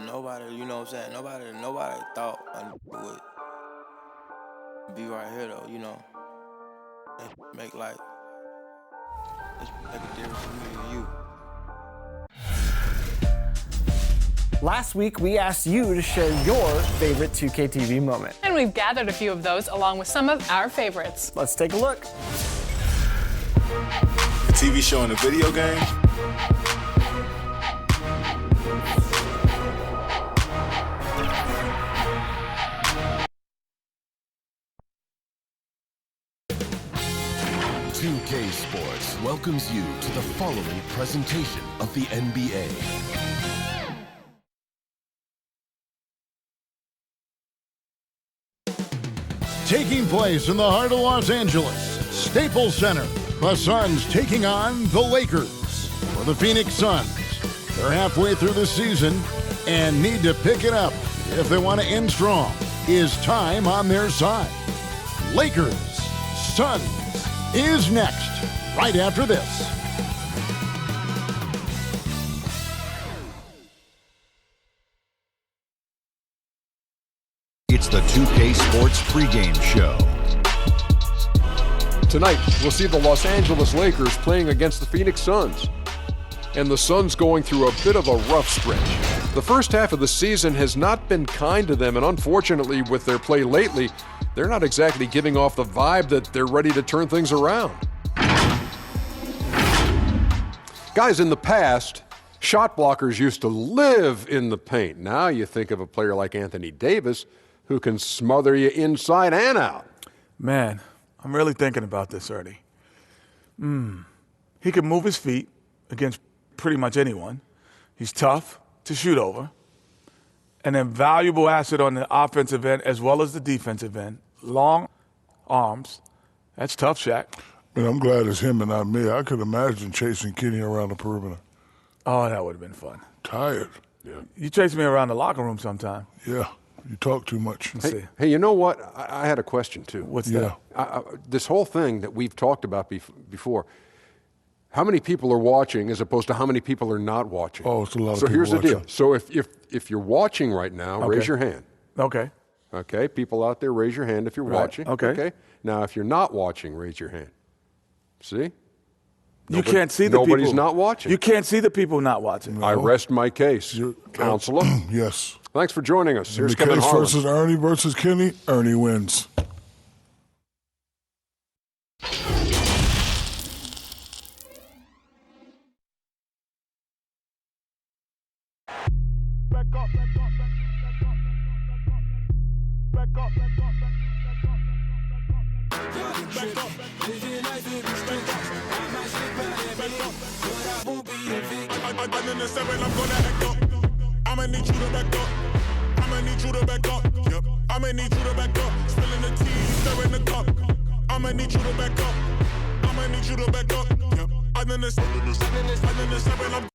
nobody, you know what I'm saying? Nobody thought I would be right here though, you know. And make a difference for me and you. Last week, we asked you to share your favorite 2K TV moment. And we've gathered a few of those along with some of our favorites. Let's take a look. A TV show and a video game? K Sports welcomes you to the following presentation of the NBA. Taking place in the heart of Los Angeles, Staples Center, the Suns taking on the Lakers. For the Phoenix Suns, they're halfway through the season and need to pick it up if they want to end strong. Is time on their side? Lakers, Suns is next, right after this. It's the 2K Sports pregame show. Tonight, we'll see the Los Angeles Lakers playing against the Phoenix Suns. And the Suns going through a bit of a rough stretch. The first half of the season has not been kind to them, and unfortunately, with their play lately, they're not exactly giving off the vibe that they're ready to turn things around. Guys, in the past, shot blockers used to live in the paint. Now you think of a player like Anthony Davis who can smother you inside and out. Man, I'm really thinking about this, Ernie. He can move his feet against pretty much anyone. He's tough to shoot over. An invaluable asset on the offensive end as well as the defensive end. Long arms. That's tough, Shaq. Man, I'm glad it's him and not me. I could imagine chasing Kenny around the perimeter. Oh, that would have been fun. Tired. Yeah. You chase me around the locker room sometime. Yeah, you talk too much. Hey, you know what? I had a question, too. What's that? This whole thing that we've talked about before, how many people are watching as opposed to how many people are not watching? Oh, it's a lot of So people here's the deal. watching. So if you're watching right now, raise your hand. Okay. Okay, people out there, raise your hand if you're watching. Okay. Now, if you're not watching, raise your hand. See? You can't see the people. Nobody's not watching. You can't see the people not watching. I rest my case, Counselor. Yes. Thanks for joining us. Here's The Kevin case Harlan. versus Ernie versus Kenny. Ernie wins. I'ma need you to back up. I'ma need you to back up. Yep. I'ma need you to back up. Spilling the tea, stirring the cup. I'ma need you to back up. I'ma need you to back up. Yep. I'm in the 7.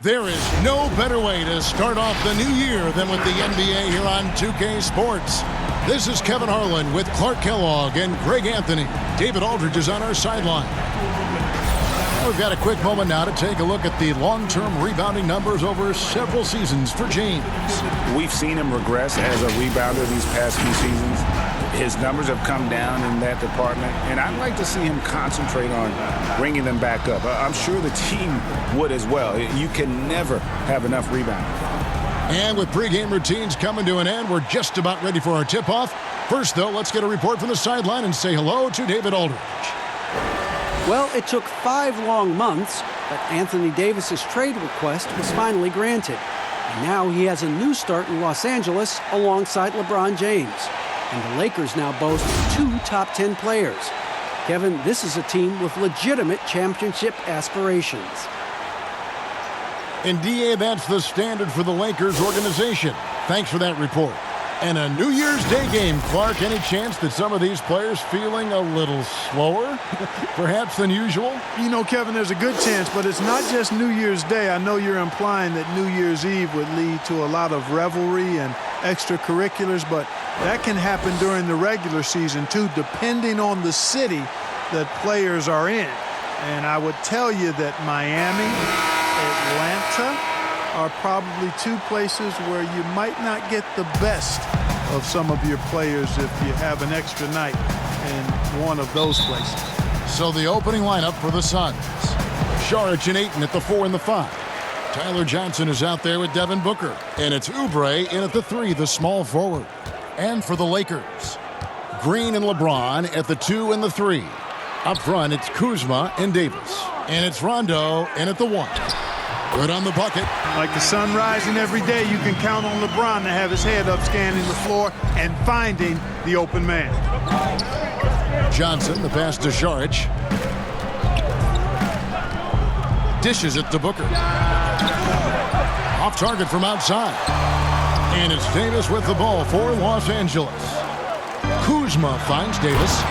There is no better way to start off the new year than with the NBA here on 2K Sports. This is Kevin Harlan with Clark Kellogg and Greg Anthony. David Aldridge is on our sideline. We've got a quick moment now to take a look at the long-term rebounding numbers over several seasons for James. We've seen him regress as a rebounder these past few seasons. His numbers have come down in that department, and I'd like to see him concentrate on bringing them back up. I'm sure the team would as well. You can never have enough rebounding. And with pregame routines coming to an end, we're just about ready for our tip-off. First, though, let's get a report from the sideline and say hello to David Aldridge. Well, it took 5 long months, but Anthony Davis's trade request was finally granted. And now he has a new start in Los Angeles alongside LeBron James. And the Lakers now boast 2 top 10 players. Kevin, this is a team with legitimate championship aspirations. And DA, that's the standard for the Lakers organization. Thanks for that report. And a New Year's Day game, Clark. Any chance that some of these players feeling a little slower, perhaps, than usual? You know, Kevin, there's a good chance, but it's not just New Year's Day. I know you're implying that New Year's Eve would lead to a lot of revelry and extracurriculars, but that can happen during the regular season, too, depending on the city that players are in. And I would tell you that Miami Atlanta are probably two places where you might not get the best of some of your players if you have an extra night in one of those places. So the opening lineup for the Suns. Saric and Ayton at the 4 and the 5. Tyler Johnson is out there with Devin Booker. And it's Oubre in at the 3, the small forward. And for the Lakers, Green and LeBron at the 2 and the 3. Up front, it's Kuzma and Davis. And it's Rondo in at the 1. Good on the bucket. Like the sun rising every day, you can count on LeBron to have his head up scanning the floor and finding the open man. Johnson, the pass to Saric. Dishes it to Booker. Off target from outside. And it's Davis with the ball for Los Angeles. Kuzma finds Davis.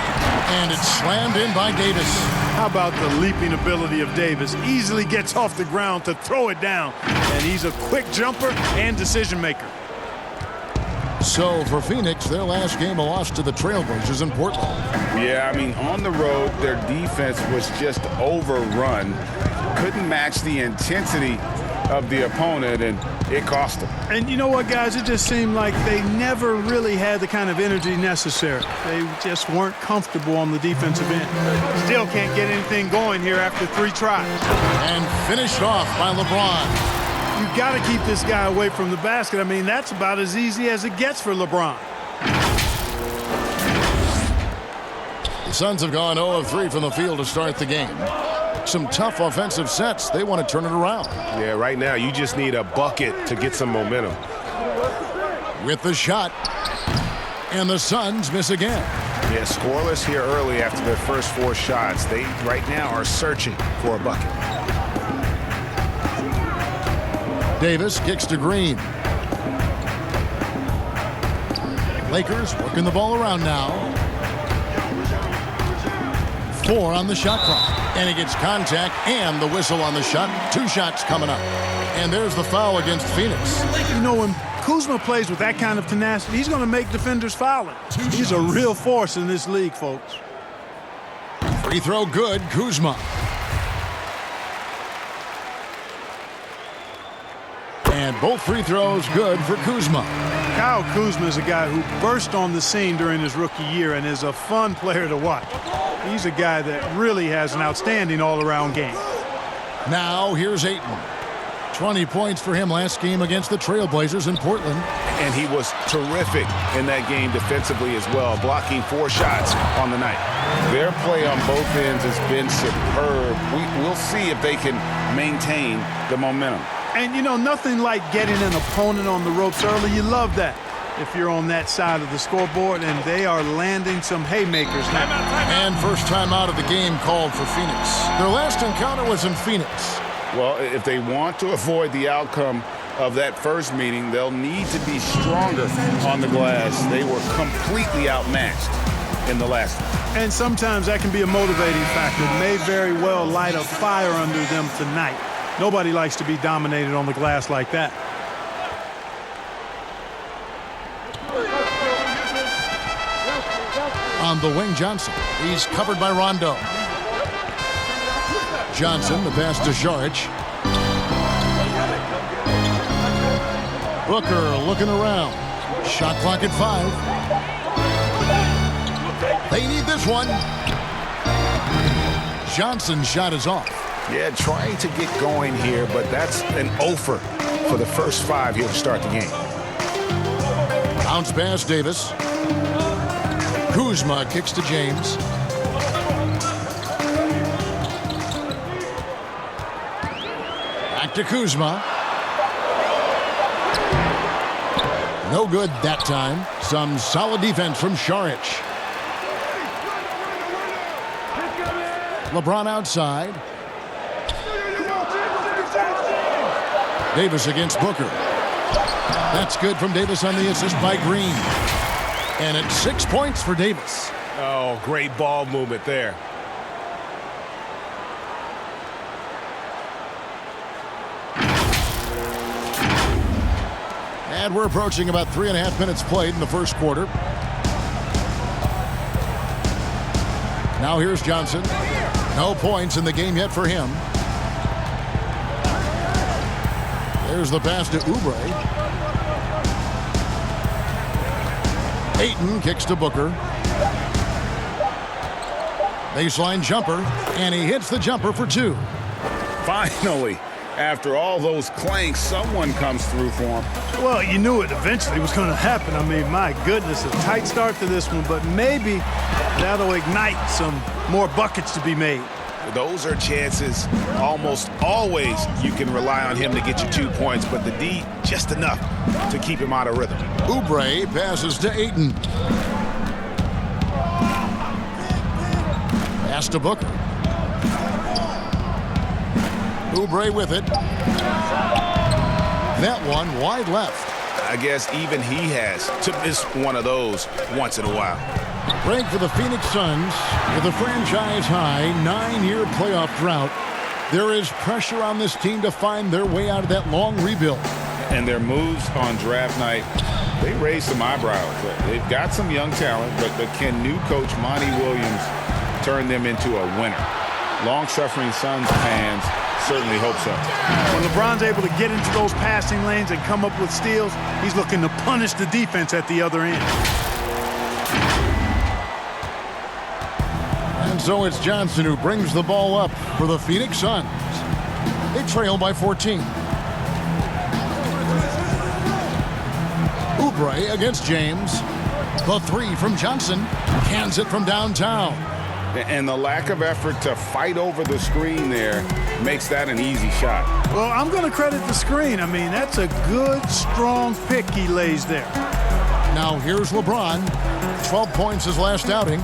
And it's slammed in by Davis. How about the leaping ability of Davis? Easily gets off the ground to throw it down. And he's a quick jumper and decision maker. So for Phoenix, their last game a loss to the Trailblazers in Portland. Yeah, I mean, on the road, their defense was just overrun. Couldn't match the intensity of the opponent, and it cost them. And you know what, guys? It just seemed like they never really had the kind of energy necessary. They just weren't comfortable on the defensive end. Still can't get anything going here after 3 tries. And finished off by LeBron. You got to keep this guy away from the basket. I mean, that's about as easy as it gets for LeBron. The Suns have gone 0 of 3 from the field to start the game. Some tough offensive sets. They want to turn it around. Yeah, right now you just need a bucket to get some momentum. With the shot. And the Suns miss again. Yeah, scoreless here early after their first 4 shots. They right now are searching for a bucket. Davis kicks to Green. Lakers working the ball around now. 4 on the shot clock. And he gets contact and the whistle on the shot. 2 shots coming up. And there's the foul against Phoenix. You know, when Kuzma plays with that kind of tenacity, he's going to make defenders foul him. He's a real force in this league, folks. Free throw good, Kuzma. And both free throws good for Kuzma. Kyle Kuzma is a guy who burst on the scene during his rookie year and is a fun player to watch. He's a guy that really has an outstanding all-around game. Now here's Ayton. 20 points for him last game against the Trailblazers in Portland. And he was terrific in that game defensively as well, blocking 4 shots on the night. Their play on both ends has been superb. We'll see if they can maintain the momentum. And, you know, nothing like getting an opponent on the ropes early. You love that if you're on that side of the scoreboard, and they are landing some haymakers now. And first time out of the game called for Phoenix. Their last encounter was in Phoenix. Well, if they want to avoid the outcome of that first meeting, they'll need to be stronger on the glass. They were completely outmatched in the last one. And sometimes that can be a motivating factor. It may very well light a fire under them tonight. Nobody likes to be dominated on the glass like that. On the wing, Johnson. He's covered by Rondo. Johnson, the pass to Saric. Booker looking around. Shot clock at 5. They need this one. Johnson's shot is off. Yeah, trying to get going here, but that's an offer for the first 5 here to start the game. Bounce pass, Davis. Kuzma kicks to James. Back to Kuzma. No good that time. Some solid defense from Saric. LeBron outside. Davis against Booker. That's good from Davis on the assist by Green. And it's 6 points for Davis. Oh, great ball movement there. And we're approaching about 3.5 minutes played in the first quarter. Now here's Johnson. No points in the game yet for him. There's the pass to Oubre. Ayton kicks to Booker. Baseline jumper, and he hits the jumper for 2. Finally, after all those clanks, someone comes through for him. Well, you knew it eventually was going to happen. I mean, my goodness, a tight start to this one, but maybe that'll ignite some more buckets to be made. Those are chances almost always you can rely on him to get you 2 points, but the D just enough to keep him out of rhythm. Oubre passes to Ayton. Pass to Booker. Oubre with it. That one wide left. I guess even he has to miss one of those once in a while. Break for the Phoenix Suns with a franchise-high 9-year playoff drought. There is pressure on this team to find their way out of that long rebuild. And their moves on draft night, they raised some eyebrows. They've got some young talent, but can new coach Monty Williams turn them into a winner? Long-suffering Suns fans certainly hope so. When LeBron's able to get into those passing lanes and come up with steals, he's looking to punish the defense at the other end. And so it's Johnson who brings the ball up for the Phoenix Suns. They trail by 14. Oubre against James. The 3 from Johnson. Cans it from downtown. And the lack of effort to fight over the screen there makes that an easy shot. Well, I'm going to credit the screen. I mean, that's a good, strong pick he lays there. Now here's LeBron. 12 points his last outing.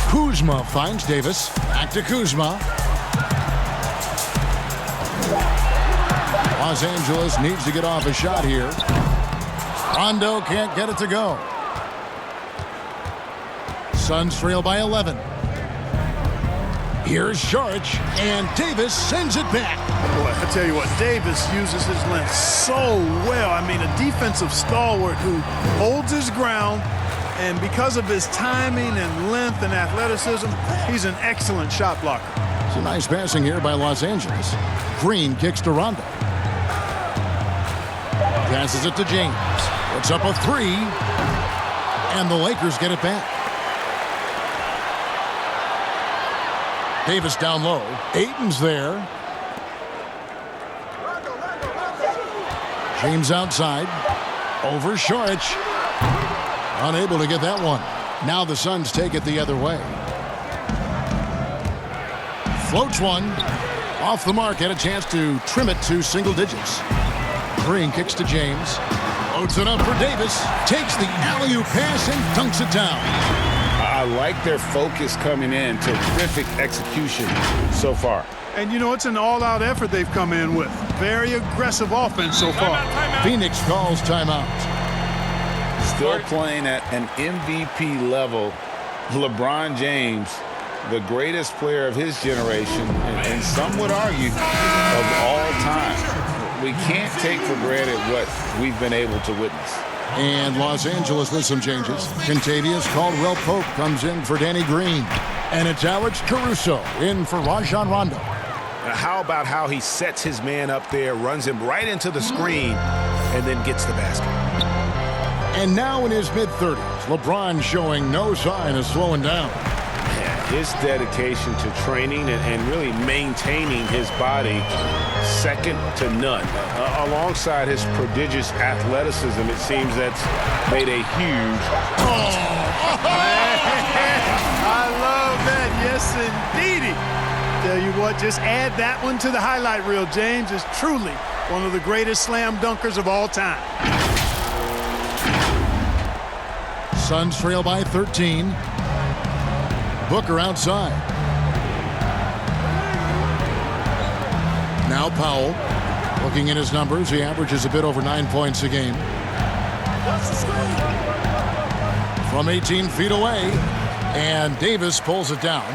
Kuzma finds Davis. Back to Kuzma. Los Angeles needs to get off a shot here. Rondo can't get it to go. Suns trail by 11. Here's Saric, and Davis sends it back. Boy, I tell you what, Davis uses his length so well. I mean, a defensive stalwart who holds his ground, and because of his timing and length and athleticism, he's an excellent shot blocker. It's a nice passing here by Los Angeles. Green kicks to Rondo. Passes it to James. Puts up a 3, and the Lakers get it back. Davis down low. Ayton's there. James outside. Over Saric. Unable to get that one. Now the Suns take it the other way. Floats one. Off the mark. Had a chance to trim it to single digits. Green kicks to James. Loads it up for Davis. Takes the alley-oop pass and dunks it down. I like their focus coming in. Terrific execution so far. And, you know, it's an all-out effort they've come in with. Very aggressive offense so far. Timeout. Phoenix calls timeout. Still playing at an MVP level. LeBron James, the greatest player of his generation, and some would argue of all time. We can't take for granted what we've been able to witness. And Los Angeles with some changes. Contavious Caldwell Pope comes in for Danny Green. And it's Alex Caruso in for Rajon Rondo. Now, how about how he sets his man up there, runs him right into the screen, and then gets the basket. And now in his mid-30s, LeBron showing no sign of slowing down. Yeah, his dedication to training and really maintaining his body, second to none. Alongside his prodigious athleticism, it seems that's made a huge... I love that. Yes, indeedy. Tell you what, just add that one to the highlight reel. James is truly one of the greatest slam dunkers of all time. Suns trail by 13. Booker outside. Now Powell. Looking at his numbers, he averages a bit over 9 points a game. From 18 feet away, and Davis pulls it down.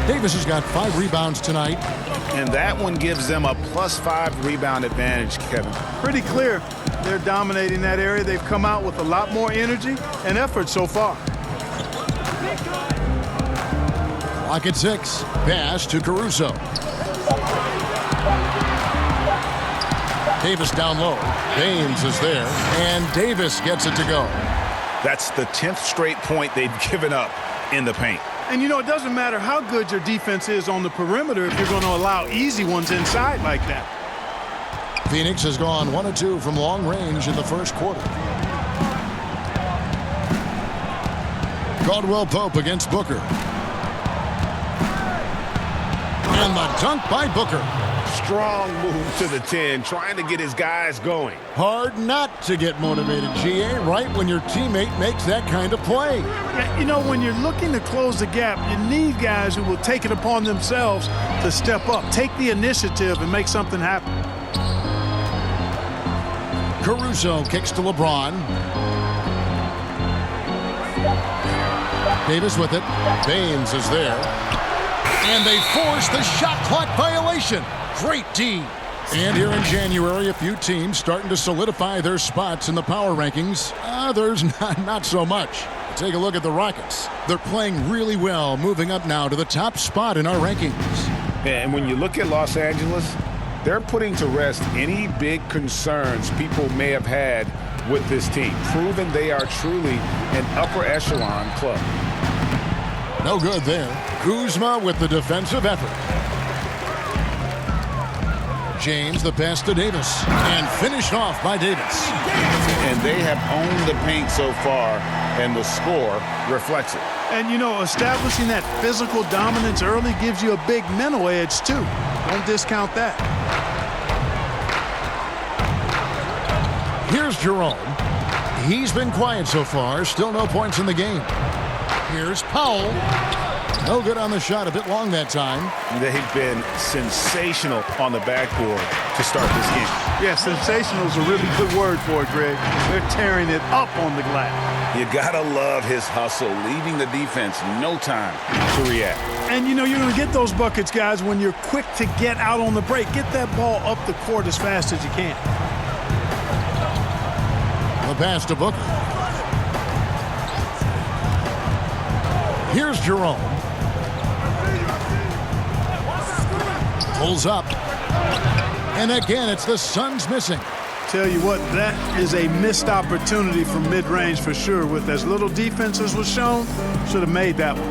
Davis has got 5 rebounds tonight. And that one gives them a +5 rebound advantage, Kevin. Pretty clear. They're dominating that area. They've come out with a lot more energy and effort so far. Clock at 6. Pass to Caruso. Davis down low. Baines is there, and Davis gets it to go. That's the 10th straight point they've given up in the paint. And you know, it doesn't matter how good your defense is on the perimeter if you're going to allow easy ones inside like that. Phoenix has gone 1 of 2 from long range in the first quarter. Caldwell Pope against Booker. And the dunk by Booker. Strong move to the 10, trying to get his guys going. Hard not to get motivated, GA, right when your teammate makes that kind of play. Yeah, you know, when you're looking to close the gap, you need guys who will take it upon themselves to step up, take the initiative, and make something happen. Caruso kicks to LeBron. Davis with it. Baines is there. And they force the shot clock violation. Great D. And here in January, a few teams starting to solidify their spots in the power rankings. Others not so much. Take a look at the Rockets. They're playing really well, moving up now to the top spot in our rankings. And when you look at Los Angeles, they're putting to rest any big concerns people may have had with this team, proving they are truly an upper echelon club. No good there. Kuzma with the defensive effort. James the pass to Davis, and finished off by Davis. And they have owned the paint so far, and the score reflects it. And, you know, establishing that physical dominance early gives you a big mental edge, too. Don't discount that. Here's Jerome. He's been quiet so far. Still no points in the game. Here's Powell. No good on the shot. A bit long that time. They've been sensational on the backboard to start this game. Yeah, sensational is a really good word for it, Greg. They're tearing it up on the glass. You gotta love his hustle, leaving the defense no time to react. And you know you're gonna get those buckets, guys, when you're quick to get out on the break. Get that ball up the court as fast as you can. The pass to Booker. Here's Jerome. Pulls up. And again, it's the Suns missing. Tell you what, that is a missed opportunity from mid-range for sure. With as little defense as was shown, should have made that one.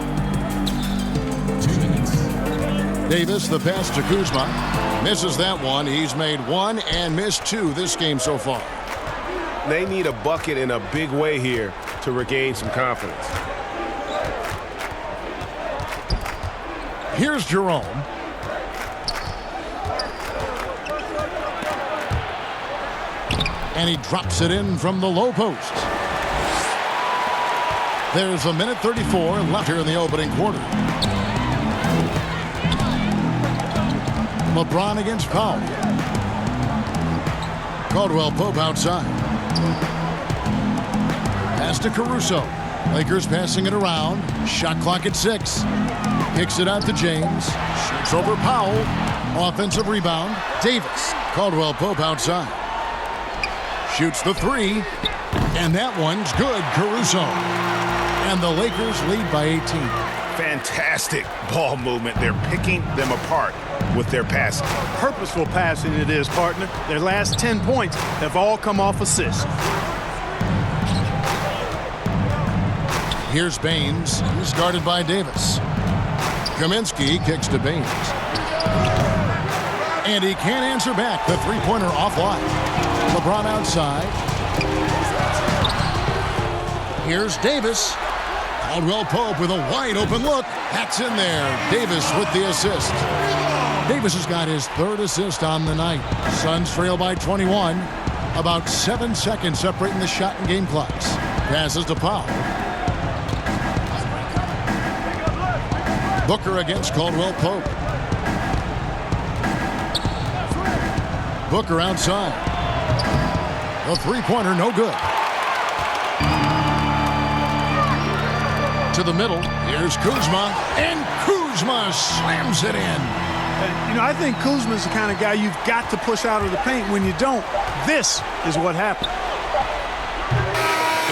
Davis, the pass to Kuzma. Misses that one. He's made one and missed two this game so far. They need a bucket in a big way here to regain some confidence. Here's Jerome. And he drops it in from the low post. There's a minute 34 left here in the opening quarter. LeBron against Powell. Caldwell Pope outside. Pass to Caruso. Lakers passing it around. Shot clock at 6. Kicks it out to James. Shoots over Powell. Offensive rebound. Davis. Caldwell Pope outside. Shoots the 3. And that one's good. Caruso. And the Lakers lead by 18. Fantastic ball movement. They're picking them apart with their passing. Purposeful passing it is, partner. Their last 10 points have all come off assists. Here's Baines. He's guarded by Davis. Kaminsky kicks to Baines. And he can't answer back. The three-pointer offline. LeBron outside. Here's Davis. Caldwell Pope with a wide-open look. That's in there. Davis with the assist. Davis has got his third assist on the night. Suns trail by 21. About 7 seconds separating the shot and game clocks. Passes to Powell. Booker against Caldwell Pope. Booker outside. The three-pointer, no good. To the middle, here's Kuzma, and Kuzma slams it in. You know, I think Kuzma's the kind of guy you've got to push out of the paint. When you don't, this is what happened.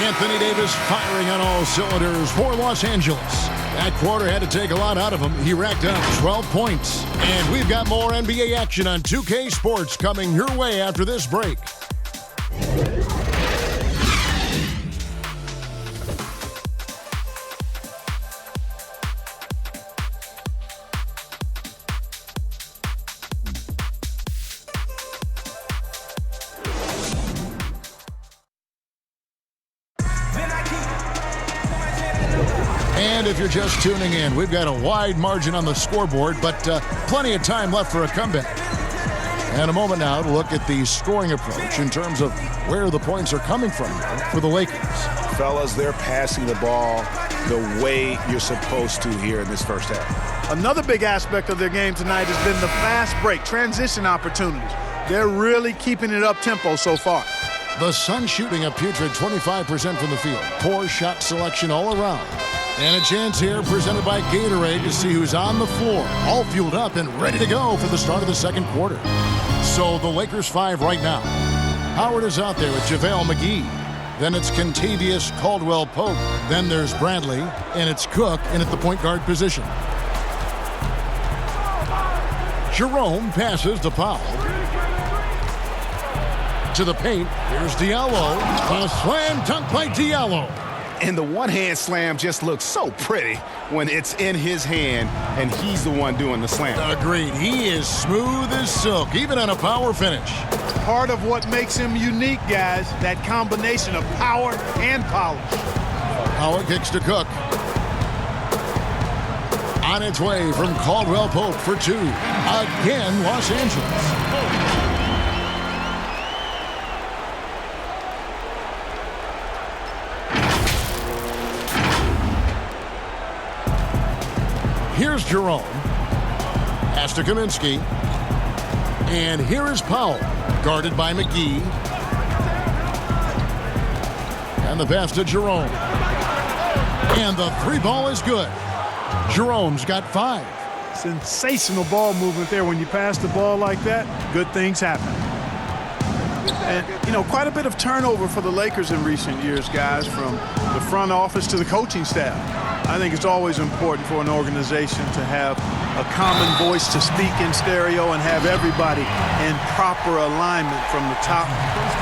Anthony Davis firing on all cylinders for Los Angeles. That quarter had to take a lot out of him. He racked up 12 points. And we've got more NBA action on 2K Sports coming your way after this break. And if you're just tuning in, we've got a wide margin on the scoreboard, but plenty of time left for a comeback. And a moment now to look at the scoring approach in terms of where the points are coming from for the Lakers. Fellas, they're passing the ball the way you're supposed to here in this first half. Another big aspect of their game tonight has been the fast break, transition opportunities. They're really keeping it up-tempo so far. The Suns shooting a putrid 25% from the field. Poor shot selection all around. And a chance here presented by Gatorade to see who's on the floor. All fueled up and ready to go for the start of the second quarter. So the Lakers 5 right now. Howard is out there with JaVale McGee. Then it's Contavious Caldwell-Pope. Then there's Bradley. And it's Cook in at the point guard position. Jerome passes to Powell. To the paint. Here's Diallo. A slam dunk by Diallo. And the one-hand slam just looks so pretty when it's in his hand and he's the one doing the slam. Agreed. He is smooth as silk, even on a power finish. Part of what makes him unique, guys, that combination of power and polish. Howard kicks to Cook. On its way from Caldwell-Pope for two. Again, Los Angeles. Here's Jerome. Pass to Kaminsky. And here is Powell, guarded by McGee. And the pass to Jerome. And the three ball is good. Jerome's got 5. Sensational ball movement there. When you pass the ball like that, good things happen. And, you know, quite a bit of turnover for the Lakers in recent years, guys, from the front office to the coaching staff. I think it's always important for an organization to have a common voice to speak in stereo and have everybody in proper alignment from the top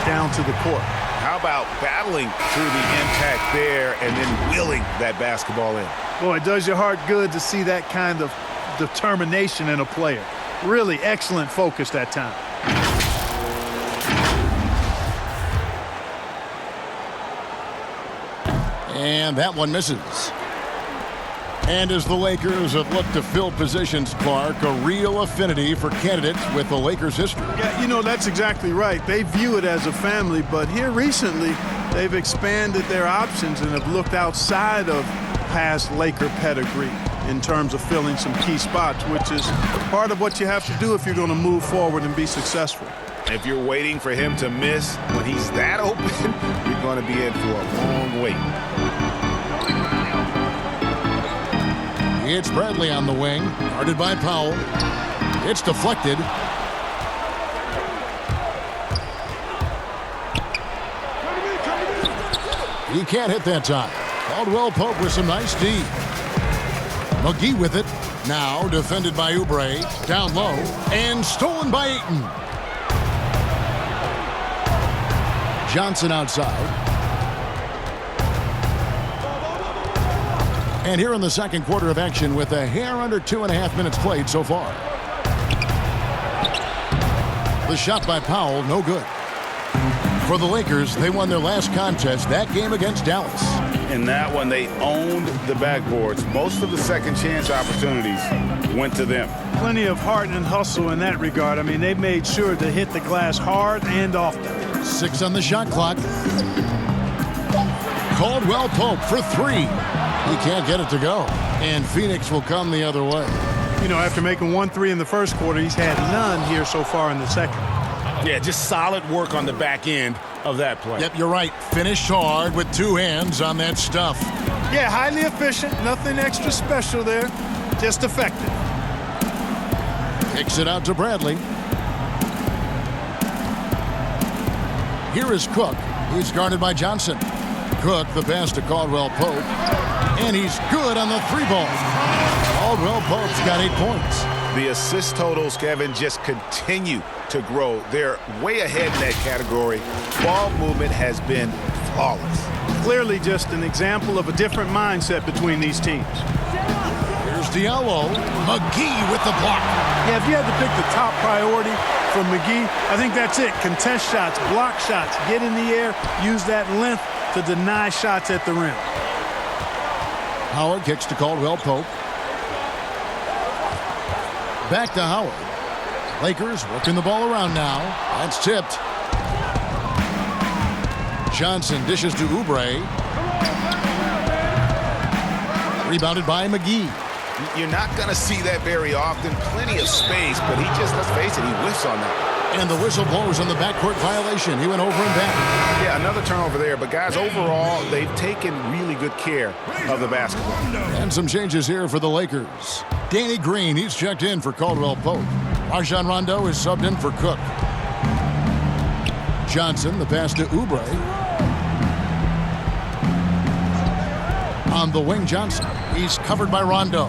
down to the court. How about battling through the impact there and then wheeling that basketball in? Boy, it does your heart good to see that kind of determination in a player. Really excellent focus that time. And that one misses. And as the Lakers have looked to fill positions, Clark, a real affinity for candidates with the Lakers' history. Yeah, you know, that's exactly right. They view it as a family, but here recently, they've expanded their options and have looked outside of past Laker pedigree in terms of filling some key spots, which is part of what you have to do if you're going to move forward and be successful. If you're waiting for him to miss when he's that open, you're going to be in for a long wait. It's Bradley on the wing, guarded by Powell. It's deflected. He can't hit that time. Caldwell-Pope with some nice D. McGee with it. Now defended by Oubre. Down low. And stolen by Ayton. Johnson outside. And here in the second quarter of action with a hair under 2.5 minutes played so far. The shot by Powell, no good. For the Lakers, they won their last contest, that game against Dallas. In that one, they owned the backboards. Most of the second chance opportunities went to them. Plenty of heart and hustle in that regard. I mean, they made sure to hit the glass hard and often. 6 on the shot clock. Caldwell-Pope for 3. He can't get it to go. And Phoenix will come the other way. You know, after making 1 3 in the first quarter, he's had none here so far in the second. Yeah, just solid work on the back end of that play. Yep, you're right. Finished hard with 2 hands on that stuff. Yeah, highly efficient. Nothing extra special there. Just effective. Kicks it out to Bradley. Here is Cook. He's guarded by Johnson. Cook, the pass to Caldwell-Pope. And he's good on the 3-ball. Caldwell Pope's got 8 points. The assist totals, Kevin, just continue to grow. They're way ahead in that category. Ball movement has been flawless. Clearly just an example of a different mindset between these teams. Here's Diallo. McGee with the block. Yeah, if you had to pick the top priority for McGee, I think that's it. Contest shots, block shots, get in the air, use that length to deny shots at the rim. Howard kicks to Caldwell Pope. Back to Howard. Lakers working the ball around now. That's tipped. Johnson dishes to Oubre. Rebounded by McGee. You're not going to see that very often. Plenty of space, but he just, let's face it, he whiffs on that. And the whistle blows on the backcourt violation. He went over and back. Yeah, another turnover there. But, guys, overall, they've taken really good care of the basketball. And some changes here for the Lakers. Danny Green, he's checked in for Caldwell Pope. Rajon Rondo is subbed in for Cook. Johnson, the pass to Oubre. On the wing, Johnson. He's covered by Rondo.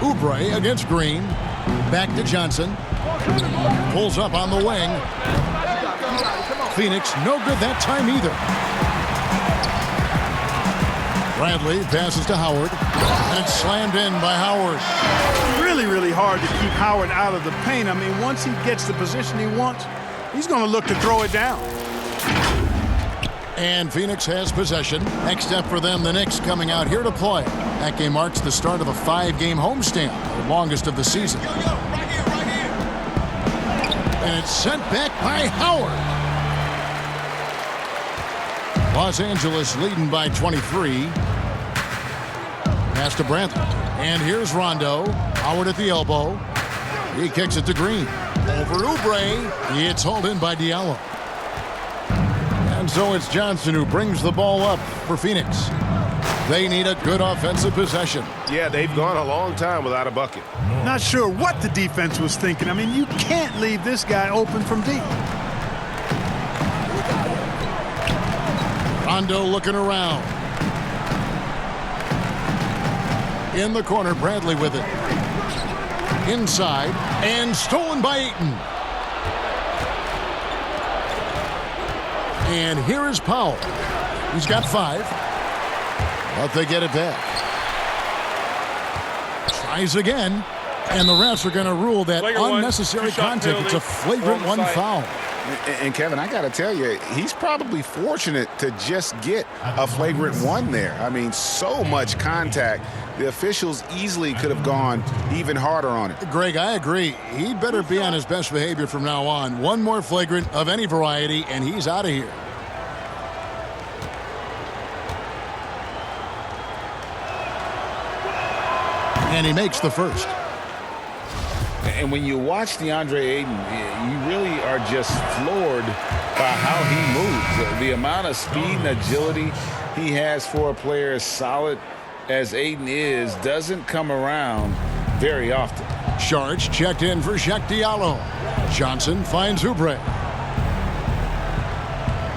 Oubre against Green. Back to Johnson. Pulls up on the wing. Phoenix, no good that time either. Bradley passes to Howard. And it's slammed in by Howard. Really, really hard to keep Howard out of the paint. I mean, once he gets the position he wants, he's going to look to throw it down. And Phoenix has possession. Next step for them, the Knicks coming out here to play. That game marks the start of a 5-game homestand, the longest of the season. And it's sent back by Howard. Los Angeles leading by 23. Pass to Bradley. And here's Rondo. Howard at the elbow. He kicks it to Green. Over Oubre. It's hauled in by Diallo. And so it's Johnson who brings the ball up for Phoenix. They need a good offensive possession. Yeah, they've gone a long time without a bucket. Not sure what the defense was thinking. I mean, you can't leave this guy open from deep. Rondo looking around. In the corner, Bradley with it. Inside, and stolen by Ayton. And here is Powell. He's got 5. But they get it back. Tries again. And the refs are going to rule that unnecessary contact. It's a flagrant 1 foul. And Kevin, I got to tell you, he's probably fortunate to just get a flagrant 1 there. I mean, so much contact. The officials easily could have gone even harder on it. Greg, I agree. He'd better be on his best behavior from now on. One more flagrant of any variety, and he's out of here. And he makes the first. And when you watch DeAndre Ayton, you really are just floored by how he moves. The amount of speed and agility he has for a player as solid as Ayton is doesn't come around very often. Sharge checked in for Shaq Diallo. Johnson finds Oubre.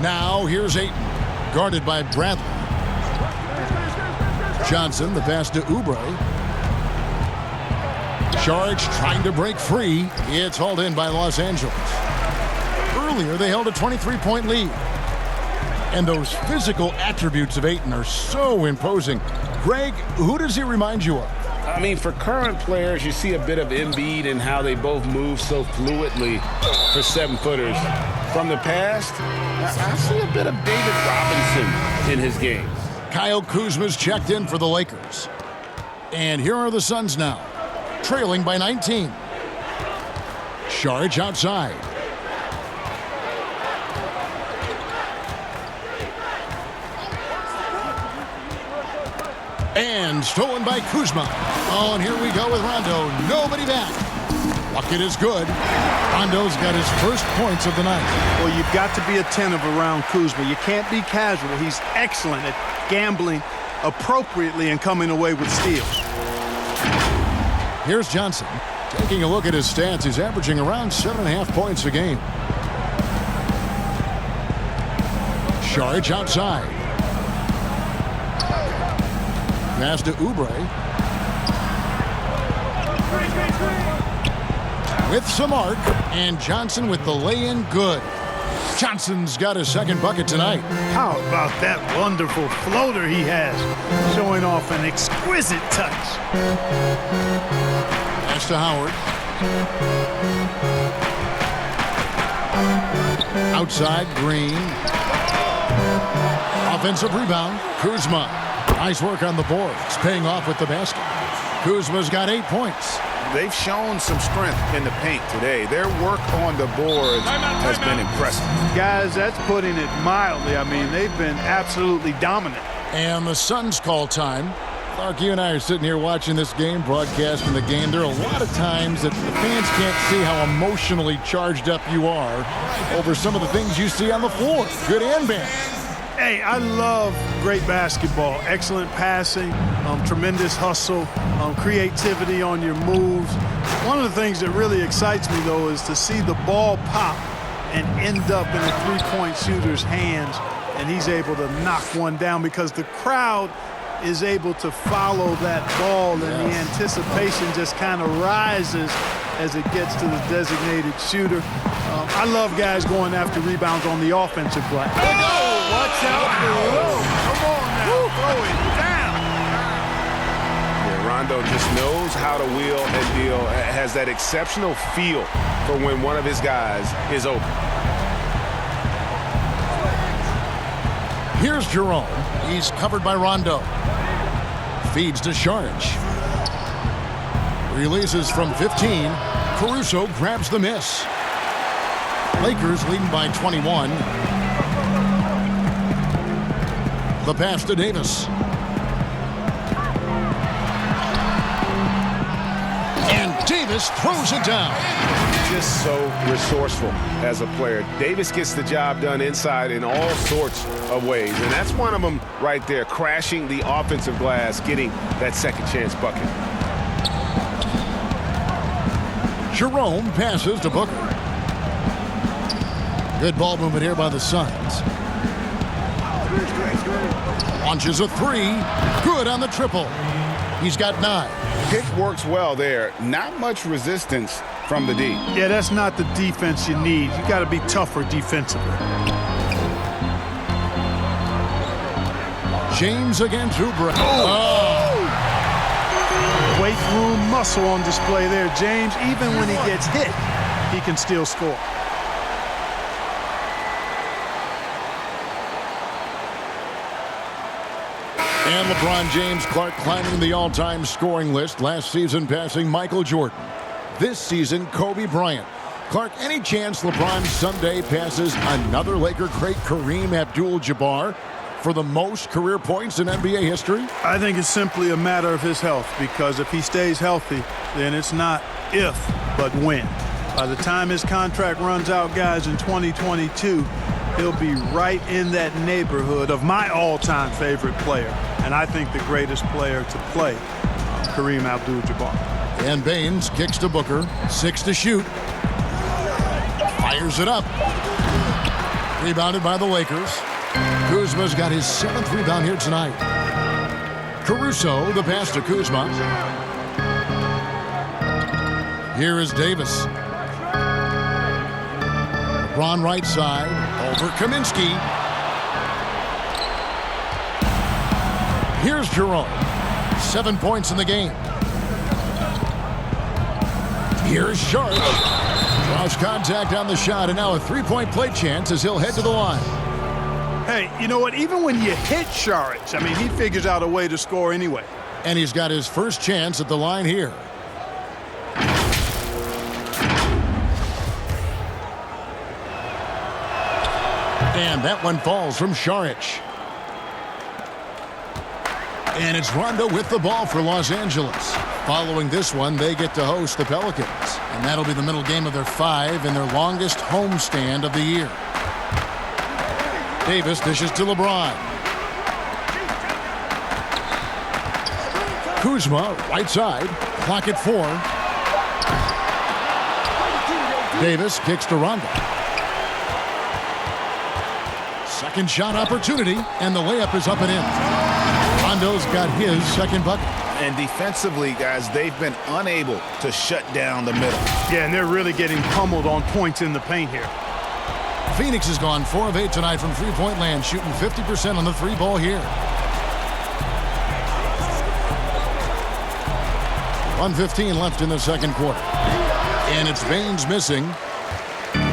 Now here's Ayton, guarded by Bradley. Johnson, the pass to Oubre. Sharge trying to break free. It's hauled in by Los Angeles. Earlier, they held a 23-point lead. And those physical attributes of Ayton are so imposing. Greg, who does he remind you of? I mean, for current players, you see a bit of Embiid in how they both move so fluidly for 7-footers. From the past, I see a bit of David Robinson in his game. Kyle Kuzma's checked in for the Lakers. And here are the Suns now, trailing by 19. Sharge outside. And stolen by Kuzma. Oh, and here we go with Rondo. Nobody back. Bucket is good. Rondo's got his first points of the night. Well, you've got to be attentive around Kuzma. You can't be casual. He's excellent at gambling appropriately and coming away with steals. Here's Johnson. Taking a look at his stats, he's averaging around 7.5 points a game. Saric outside. Pass to Oubre. With some arc, and Johnson with the lay-in good. Johnson's got his second bucket tonight. How about that wonderful floater he has, showing off an exquisite touch. Pass to Howard. Outside, Green. Offensive rebound, Kuzma. Nice work on the boards, paying off with the basket. Kuzma's got 8 points. They've shown some strength in the paint today. Their work on the boards has been impressive. Guys, that's putting it mildly. I mean, they've been absolutely dominant. And the Suns call time. Clark, you and I are sitting here watching this game, broadcasting the game. There are a lot of times that the fans can't see how emotionally charged up you are over some of the things you see on the floor, good and bad. Hey, I love great basketball. Excellent passing, tremendous hustle, creativity on your moves. One of the things that really excites me, though, is to see the ball pop and end up in a three-point shooter's hands, and he's able to knock one down because the crowd is able to follow that ball, and the anticipation just kind of rises as it gets to the designated shooter. I love guys going after rebounds on the offensive glass. Watch out below. Come on now, throw it down. Yeah, Rondo just knows how to wheel and deal, has that exceptional feel for when one of his guys is open. Here's Jerome. He's covered by Rondo. Feeds to Saric. Releases from 15. Caruso grabs the miss. Lakers leading by 21. The pass to Davis. And Davis throws it down. Just so resourceful as a player. Davis gets the job done inside in all sorts of ways, and that's one of them right there, crashing the offensive glass, getting that second chance bucket. Jerome passes to Booker. Good ball movement here by the Suns. Launches a three. Good on the triple. He's got 9. Pick works well there. Not much resistance from the D. Yeah, that's not the defense you need. You got to be tougher defensively. James against Oubre. Weight room muscle on display there. James, even when he gets hit, he can still score. And LeBron James, Clark, climbing the all-time scoring list. Last season passing Michael Jordan. This season, Kobe Bryant. Clark, any chance LeBron someday passes another Laker great, Kareem Abdul-Jabbar, for the most career points in NBA history? I think it's simply a matter of his health, because if he stays healthy, then it's not if, but when. By the time his contract runs out, guys, in 2022, he'll be right in that neighborhood of my all-time favorite player, and I think the greatest player to play, Kareem Abdul-Jabbar. And Baines kicks to Booker. 6 to shoot. Fires it up. Rebounded by the Lakers. Kuzma's got his 7th rebound here tonight. Caruso, the pass to Kuzma. Here is Davis. LeBron right side. Over Kaminsky. Here's Jerome. 7 points in the game. Here's Saric. Draws contact on the shot, and now a three-point play chance as he'll head to the line. Hey, you know what? Even when you hit Saric, I mean, he figures out a way to score anyway. And he's got his first chance at the line here. And that one falls from Saric. And it's Rondo with the ball for Los Angeles. Following this one, they get to host the Pelicans. And that'll be the middle game of their 5 and their longest homestand of the year. Davis dishes to LeBron. Kuzma, right side. Clock at 4. Davis kicks to Rondo. Second shot opportunity, and the layup is up and in. Rondo's got his second bucket. And defensively, guys, they've been unable to shut down the middle. Yeah, and they're really getting pummeled on points in the paint here. Phoenix has gone 4 of 8 tonight from three-point land, shooting 50% on the three ball here. 1:15 left in the second quarter. And it's Baines missing.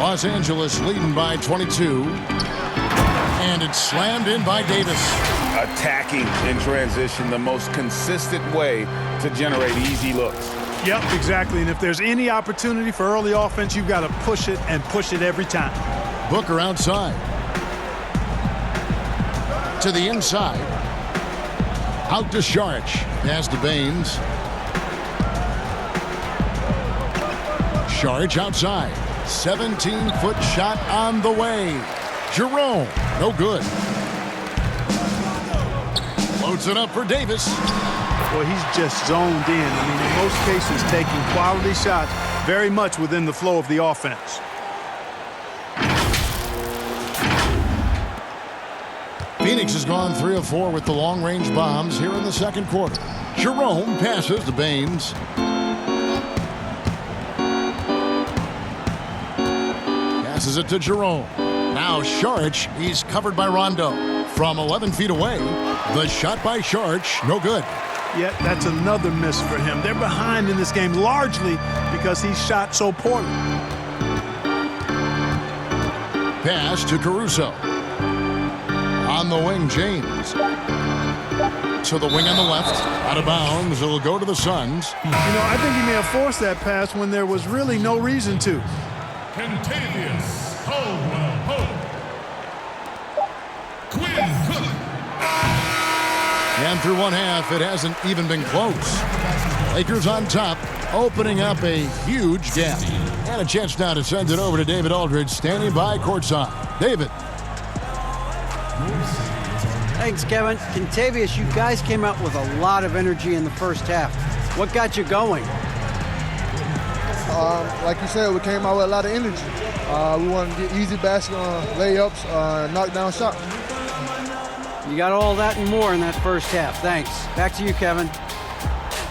Los Angeles leading by 22. And it's slammed in by Davis. Attacking in transition, the most consistent way to generate easy looks. Yep, exactly. And if there's any opportunity for early offense, you've got to push it and push it every time. Booker outside. To the inside. Out to Saric. Pass to Baines. Saric outside. 17-foot shot on the way. Jerome, no good. Loads it up for Davis. Well, he's just zoned in. I mean, in most cases, taking quality shots very much within the flow of the offense. Phoenix has gone 3 of 4 with the long-range bombs here in the second quarter. Jerome passes to Baines. Passes it to Jerome. Now Saric, he's covered by Rondo. From 11 feet away, the shot by Saric, no good. Yet that's another miss for him. They're behind in this game largely because he shot so poorly. Pass to Caruso. On the wing, James. To the wing on the left. Out of bounds. It'll go to the Suns. You know, I think he may have forced that pass when there was really no reason to. Contavious Caldwell Pope. Quinn Cook. And through one half, it hasn't even been close. Lakers on top, opening up a huge gap. And a chance now to send it over to David Aldridge, standing by courtside. David. Thanks, Kevin. Contavious, you guys came out with a lot of energy in the first half. What got you going? Like you said, we came out with a lot of energy. We wanted to get easy basket layups, knock down shots. You got all that and more in that first half. Thanks. Back to you, Kevin.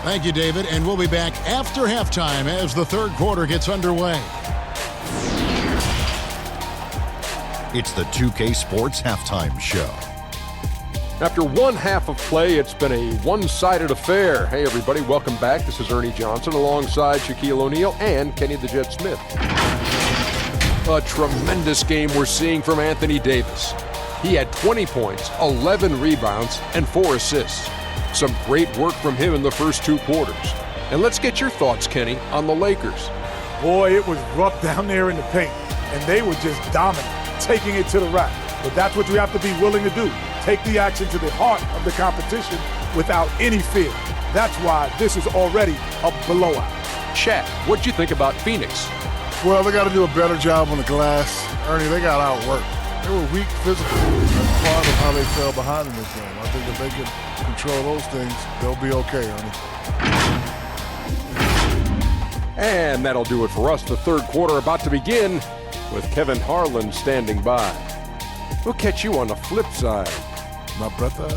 Thank you, David. And we'll be back after halftime as the third quarter gets underway. It's the 2K Sports Halftime Show. After one half of play, it's been a one-sided affair. Hey, everybody, welcome back. This is Ernie Johnson alongside Shaquille O'Neal and Kenny the Jet Smith. A tremendous game we're seeing from Anthony Davis. He had 20 points, 11 rebounds, and 4 assists. Some great work from him in the first 2 quarters. And let's get your thoughts, Kenny, on the Lakers. Boy, it was rough down there in the paint, and they were just dominant, taking it to the rack. But that's what you have to be willing to do. Take the action to the heart of the competition without any fear. That's why this is already a blowout. Shaq, what'd you think about Phoenix? Well, they got to do a better job on the glass. Ernie, they got outworked. They were weak physically. That's part of how they fell behind in this game. I think if they can control those things, they'll be okay, Ernie. And that'll do it for us. The third quarter about to begin with Kevin Harlan standing by. We'll catch you on the flip side. My brother.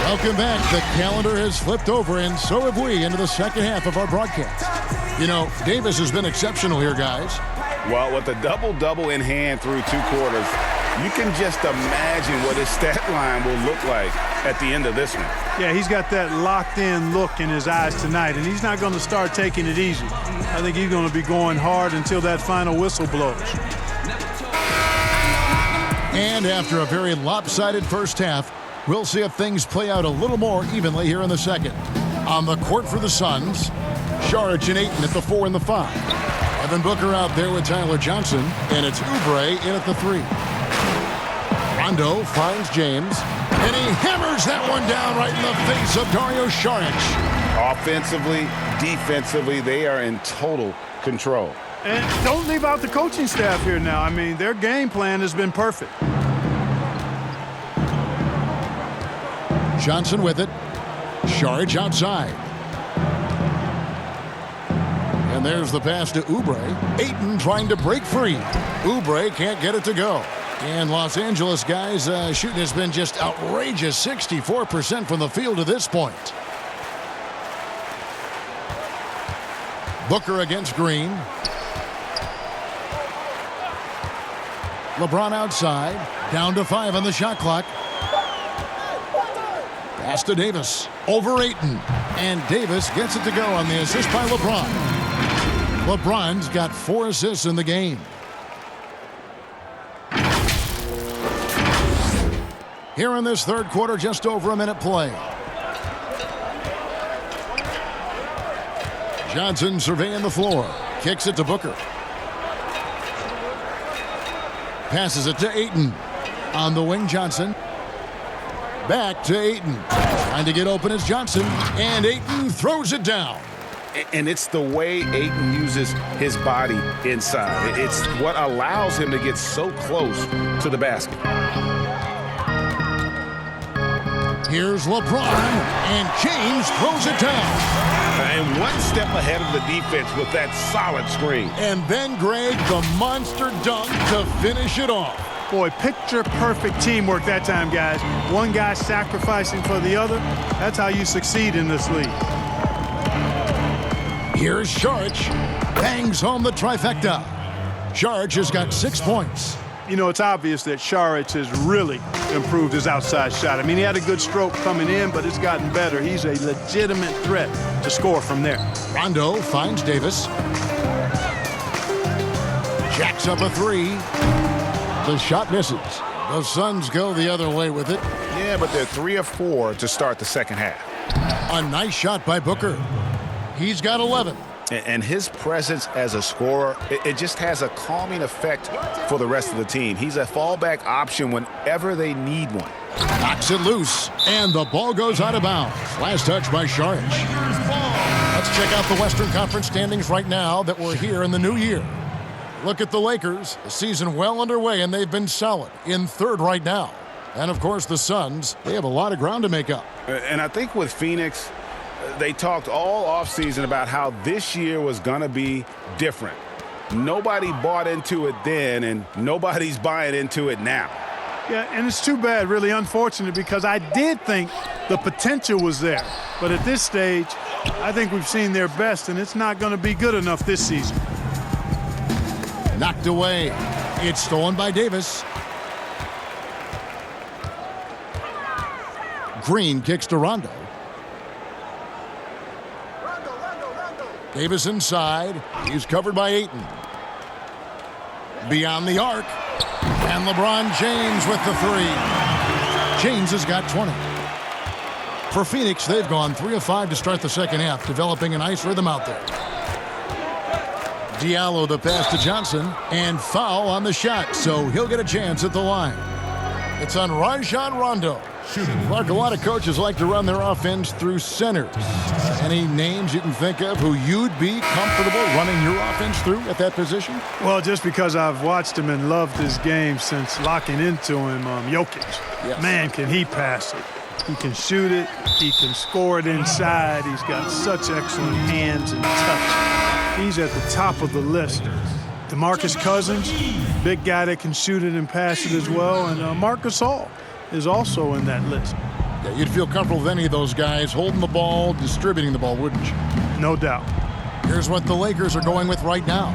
Welcome back. The calendar has flipped over, and so have we, into the second half of our broadcast. You know, Davis has been exceptional here, guys. Well, with a double-double in hand through 2 quarters, you can just imagine what his stat line will look like at the end of this one. Yeah, he's got that locked-in look in his eyes tonight, and he's not going to start taking it easy. I think he's going to be going hard until that final whistle blows. And after a very lopsided first half, we'll see if things play out a little more evenly here in the second. On the court for the Suns, Saric and Ayton at the 4 and the 5. Devin Booker out there with Tyler Johnson, and it's Oubre in at the 3. Rondo finds James, and he hammers that one down right in the face of Dario Saric. Offensively, defensively, they are in total control. And don't leave out the coaching staff here now. I mean, their game plan has been perfect. Johnson with it. Saric outside. And there's the pass to Oubre. Ayton trying to break free. Oubre can't get it to go. And Los Angeles guys, shooting has been just outrageous. 64% from the field to this point. Booker against Green. LeBron outside. Down to 5 on the shot clock. Pass to Davis. Over Ayton. And Davis gets it to go on the assist by LeBron. LeBron's got 4 assists in the game. Here in this third quarter, just over a minute play. Johnson surveying the floor. Kicks it to Booker. Passes it to Ayton. On the wing, Johnson. Back to Ayton. Trying to get open is Johnson. And Ayton throws it down. And it's the way Ayton uses his body inside. It's what allows him to get so close to the basket. Here's LeBron, and James throws it down. And one step ahead of the defense with that solid screen. And then, Greg, the monster dunk to finish it off. Boy, picture-perfect teamwork that time, guys. One guy sacrificing for the other. That's how you succeed in this league. Here's Saric. Bangs home the trifecta. Saric has got 6 points. You know, it's obvious that Saric has really improved his outside shot. I mean, he had a good stroke coming in, but it's gotten better. He's a legitimate threat to score from there. Rondo finds Davis. Jacks up a 3. The shot misses. The Suns go the other way with it. Yeah, but they're 3 of 4 to start the second half. A nice shot by Booker. He's got 11. And his presence as a scorer, it just has a calming effect for the rest of the team. He's a fallback option whenever they need one. Knocks it loose, and the ball goes out of bounds. Last touch by Saric. Let's check out the Western Conference standings right now that we're here in the new year. Look at the Lakers. The season well underway, and they've been solid in third right now. And, of course, the Suns, they have a lot of ground to make up. And I think with Phoenix, they talked all offseason about how this year was going to be different. Nobody bought into it then, and nobody's buying into it now. Yeah, and it's too bad, really unfortunate, because I did think the potential was there. But at this stage, I think we've seen their best, and it's not going to be good enough this season. Knocked away. It's stolen by Davis. Green kicks to Rondo. Davis inside. He's covered by Ayton. Beyond the arc. And LeBron James with the 3. James has got 20. For Phoenix, they've gone 3 of 5 to start the second half, developing a nice rhythm out there. Diallo the pass to Johnson, and foul on the shot, so he'll get a chance at the line. It's on Rajon Rondo. Clark, a lot of coaches like to run their offense through centers. Any names you can think of who you'd be comfortable running your offense through at that position? Well, just because I've watched him and loved his game since locking into him, Jokic. Yes. Man, can he pass it. He can shoot it. He can score it inside. He's got such excellent hands and touch. He's at the top of the list. DeMarcus Cousins, big guy that can shoot it and pass it as well. And Marcus Gasol is also in that list. Yeah, you'd feel comfortable with any of those guys holding the ball, distributing the ball, wouldn't you? No doubt. Here's what the Lakers are going with right now.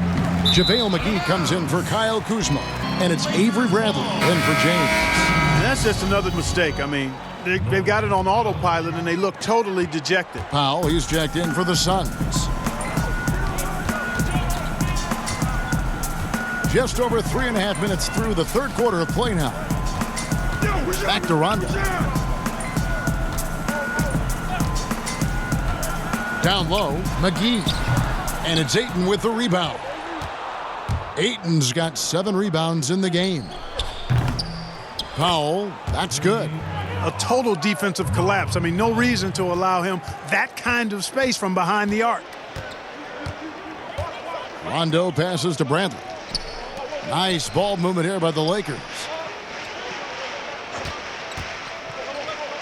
JaVale McGee comes in for Kyle Kuzma, and it's Avery Bradley in for James. And that's just another mistake. I mean, they've got it on autopilot, and they look totally dejected. Powell, he's jacked in for the Suns. Just over 3.5 minutes through the third quarter of play now. Back to Rondo. Down low, McGee. And it's Ayton with the rebound. Ayton's got 7 rebounds in the game. Powell, that's good. A total defensive collapse. I mean, no reason to allow him that kind of space from behind the arc. Rondo passes to Bradley. Nice ball movement here by the Lakers.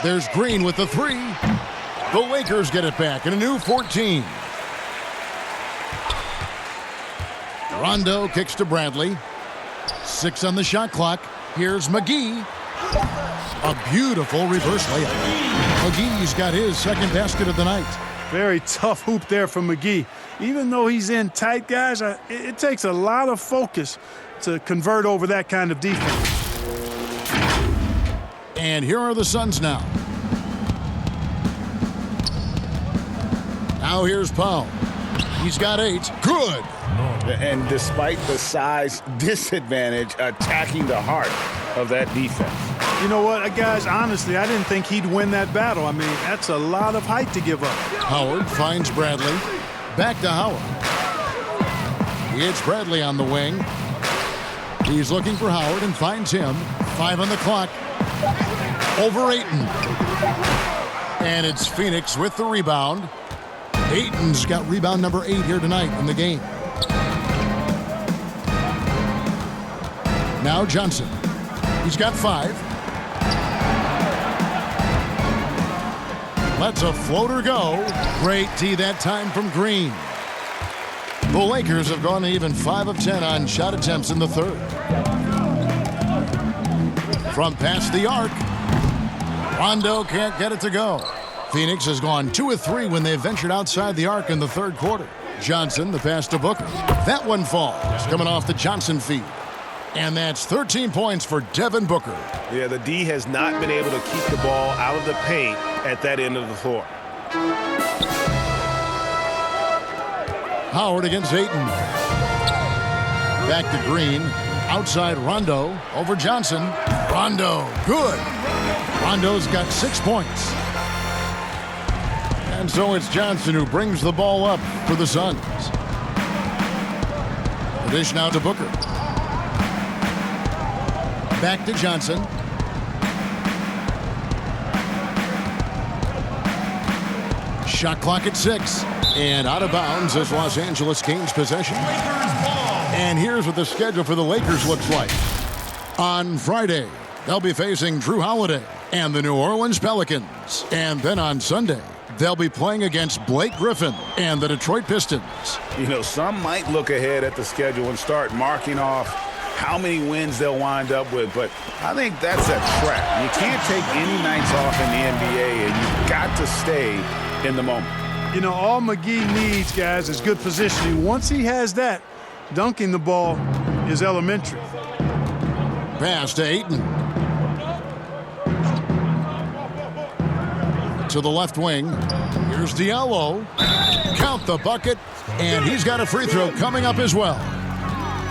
There's Green with the three. The Lakers get it back in a new 14. Rondo kicks to Bradley. 6 on the shot clock. Here's McGee. A beautiful reverse layup. McGee's got his second basket of the night. Very tough hoop there for McGee. Even though he's in tight, guys, it takes a lot of focus to convert over that kind of defense. And here are the Suns now. Now here's Powell. He's got 8. Good. And despite the size disadvantage, attacking the heart of that defense. You know what, guys, honestly, I didn't think he'd win that battle. I mean, that's a lot of height to give up. Howard finds Bradley. Back to Howard. It's Bradley on the wing. He's looking for Howard and finds him. 5 on the clock. Over Ayton. And it's Phoenix with the rebound. Ayton's got rebound number 8 here tonight in the game. Now Johnson. He's got 5. Lets a floater go. Great D that time from Green. The Lakers have gone even 5 of 10 on shot attempts in the third. From past the arc. Rondo can't get it to go. Phoenix has gone 2 of 3 when they ventured outside the arc in the third quarter. Johnson, the pass to Booker. That one falls, coming off the Johnson feed. And that's 13 points for Devin Booker. Yeah, the D has not been able to keep the ball out of the paint at that end of the floor. Howard against Ayton. Back to Green. Outside Rondo. Over Johnson. Rondo. Good. Rondo's got 6 points. And so it's Johnson who brings the ball up for the Suns. The dish now to Booker. Back to Johnson. Shot clock at 6. And out of bounds as Los Angeles gains possession. And here's what the schedule for the Lakers looks like. On Friday, they'll be facing Drew Holiday and the New Orleans Pelicans. And then on Sunday, they'll be playing against Blake Griffin and the Detroit Pistons. You know, some might look ahead at the schedule and start marking off how many wins they'll wind up with, but I think that's a trap. You can't take any nights off in the NBA, and you've got to stay in the moment. You know, all McGee needs, guys, is good positioning. Once he has that, dunking the ball is elementary. Pass to Ayton. To the left wing. Here's Diallo. Count the bucket, and he's got a free throw coming up as well.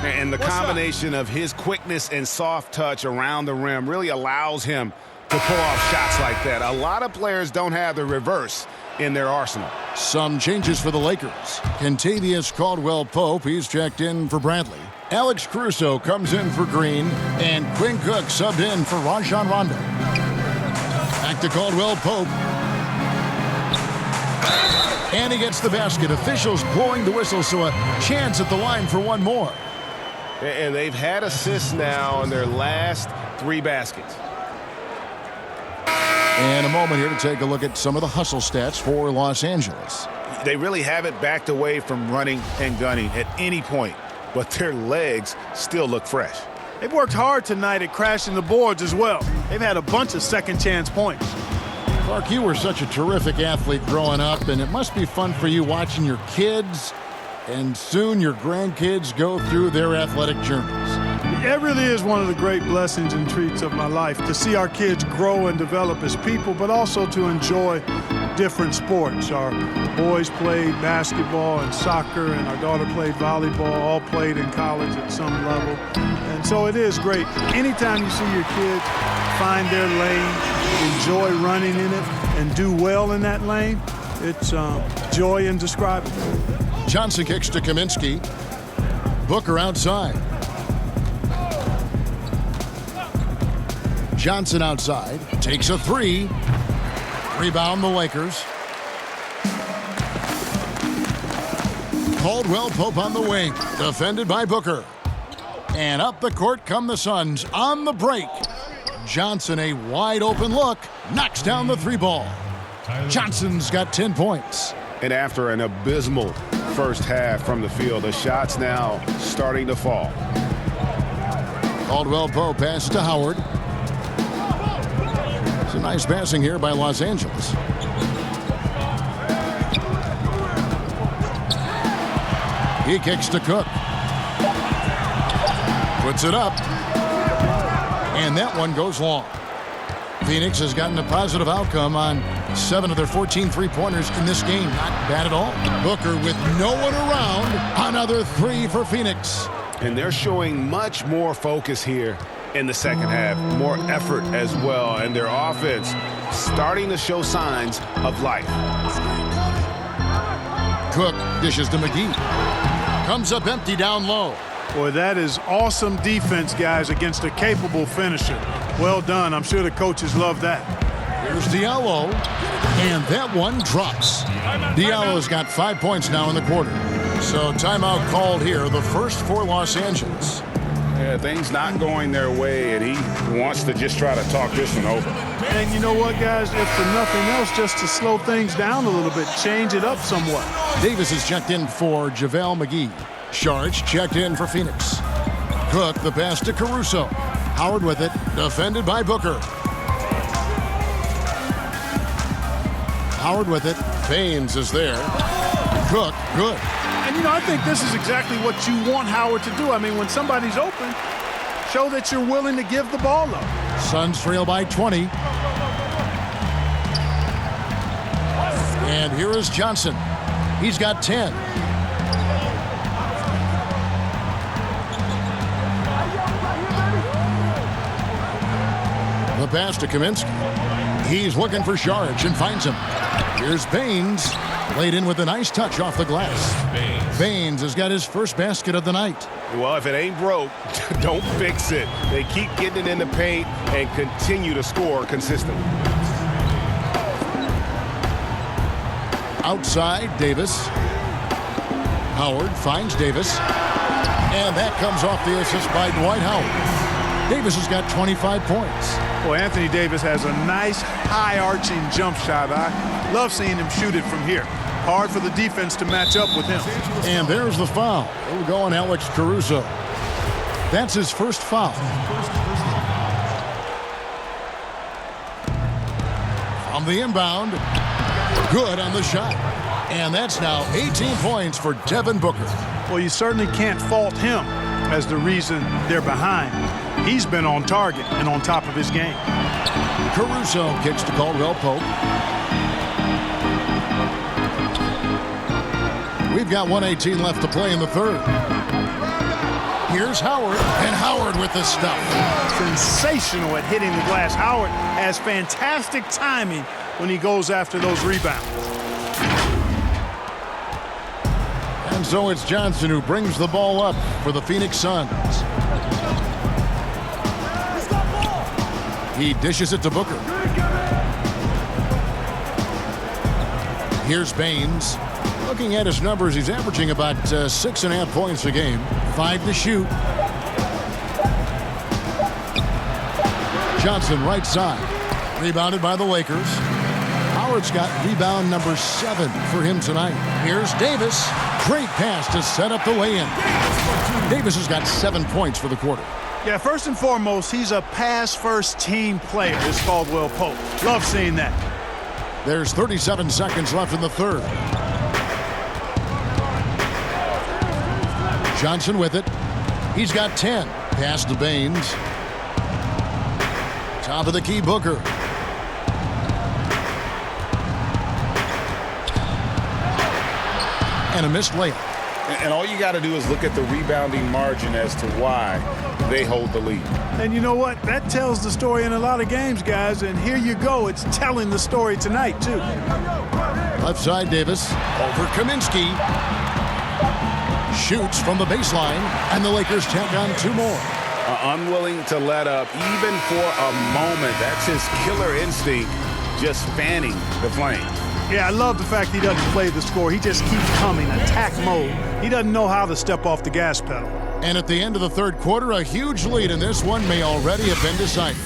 And the combination of his quickness and soft touch around the rim really allows him to pull off shots like that. A lot of players don't have the reverse in their arsenal. Some changes for the Lakers. Kentavious Caldwell-Pope, he's checked in for Bradley. Alex Caruso comes in for Green, and Quinn Cook subbed in for Rajon Rondo. Back to Caldwell-Pope. And he gets the basket. Officials blowing the whistle, so a chance at the line for one more. And they've had assists now in their last 3 baskets. And a moment here to take a look at some of the hustle stats for Los Angeles. They really haven't backed away from running and gunning at any point, but their legs still look fresh. They've worked hard tonight at crashing the boards as well. They've had a bunch of second chance points. Clark, you were such a terrific athlete growing up, and it must be fun for you watching your kids and soon your grandkids go through their athletic journeys. It really is one of the great blessings and treats of my life to see our kids grow and develop as people, but also to enjoy different sports. Our boys played basketball and soccer, and our daughter played volleyball, all played in college at some level. And so it is great. Anytime you see your kids find their lane, enjoy running in it, and do well in that lane, it's joy indescribable. Johnson kicks to Kaminsky. Booker outside. Johnson outside. Takes a 3. Rebound the Lakers. Caldwell-Pope on the wing. Defended by Booker. And up the court come the Suns on the break. Johnson, a wide open look, knocks down the 3 ball. Johnson's got 10 points. And after an abysmal first half from the field, the shots now starting to fall. Caldwell Pope pass to Howard. It's a nice passing here by Los Angeles. He kicks to Cook. Puts it up. And that one goes long. Phoenix has gotten a positive outcome on 7 of their 14 three-pointers in this game. Not bad at all. Booker with no one around. Another 3 for Phoenix. And they're showing much more focus here in the second half. More effort as well. And their offense starting to show signs of life. Cook dishes to McGee. Comes up empty down low. Boy, that is awesome defense, guys, against a capable finisher. Well done. I'm sure the coaches love that. Here's Diallo, and that one drops. Diallo's got 5 points now in the quarter. So timeout called here, the first for Los Angeles. Yeah, things not going their way, and he wants to just try to talk this one over. And you know what, guys? If for nothing else, just to slow things down a little bit, change it up somewhat. Davis is checked in for JaVale McGee. Sharge checked in for Phoenix. Cook, the pass to Caruso. Howard with it, defended by Booker. Howard with it. Baines is there. Cook, good. And, you know, I think this is exactly what you want Howard to do. I mean, when somebody's open, show that you're willing to give the ball up. Suns trail by 20. And here is Johnson. He's got 10. The pass to Kaminsky. He's looking for Sharge and finds him. Here's Baines. Laid in with a nice touch off the glass. Baines has got his first basket of the night. Well, if it ain't broke, don't fix it. They keep getting it in the paint and continue to score consistently. Outside, Davis. Howard finds Davis. And that comes off the assist by Dwight Howard. Davis has got 25 points. Well, Anthony Davis has a nice high-arching jump shot. I love seeing him shoot it from here. Hard for the defense to match up with him. And there's the foul. It'll go on Alex Caruso. That's his first foul. From the inbound, good on the shot. And that's now 18 points for Devin Booker. Well, you certainly can't fault him as the reason they're behind. He's been on target and on top of his game. Caruso kicks to Caldwell Pope. We've got 1:18 left to play in the third. Here's Howard, and Howard with the stuff. Sensational at hitting the glass. Howard has fantastic timing when he goes after those rebounds. And so it's Johnson who brings the ball up for the Phoenix Suns. He dishes it to Booker. Here's Baines. Looking at his numbers, he's averaging about 6.5 points a game. 5 to shoot. Johnson right side. Rebounded by the Lakers. Howard's got rebound number 7 for him tonight. Here's Davis. Great pass to set up the lay-in. Davis has got 7 points for the quarter. Yeah, first and foremost, he's a pass-first team player, is Caldwell Pope. Love seeing that. There's 37 seconds left in the third. Johnson with it. He's got 10. Pass to Baines. Top of the key, Booker. And a missed layup. And all you got to do is look at the rebounding margin as to why they hold the lead. And you know what? That tells the story in a lot of games, guys. And here you go. It's telling the story tonight, too. Left side, Davis. Over Kaminsky. Shoots from the baseline. And the Lakers tack on 2 more. Unwilling to let up even for a moment. That's his killer instinct, just fanning the flame. Yeah, I love the fact he doesn't play the score. He just keeps coming, attack mode. He doesn't know how to step off the gas pedal. And at the end of the third quarter, a huge lead in this one may already have been decided.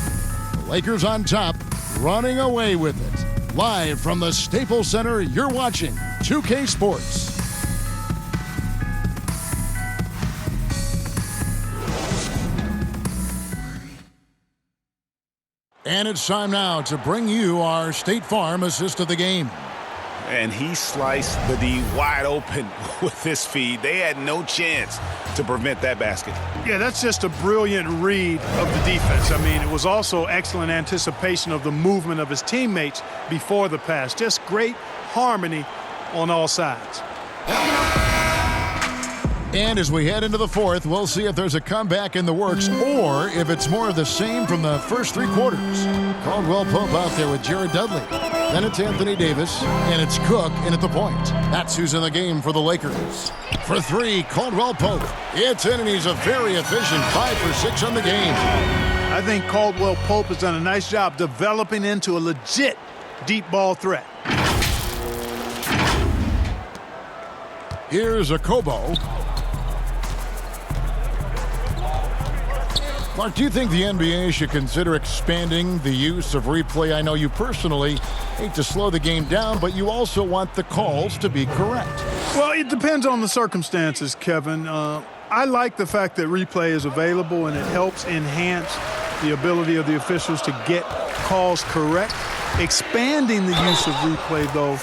Lakers on top, running away with it. Live from the Staples Center, you're watching 2K Sports. And it's time now to bring you our State Farm assist of the game. And he sliced the D wide open with this feed. They had no chance to prevent that basket. Yeah, that's just a brilliant read of the defense. I mean, it was also excellent anticipation of the movement of his teammates before the pass. Just great harmony on all sides. And as we head into the fourth, we'll see if there's a comeback in the works or if it's more of the same from the first three quarters. Caldwell Pope out there with Jared Dudley. Then it's Anthony Davis, and it's Cook in at the point. That's who's in the game for the Lakers. For three, Caldwell Pope. It's in, and he's a very efficient 5 for 6 on the game. I think Caldwell Pope has done a nice job developing into a legit deep ball threat. Here's Okobo. Mark, do you think the NBA should consider expanding the use of replay? I know you personally hate to slow the game down, but you also want the calls to be correct. Well, it depends on the circumstances, Kevin. I like the fact that replay is available and it helps enhance the ability of the officials to get calls correct. Expanding the use of replay, though,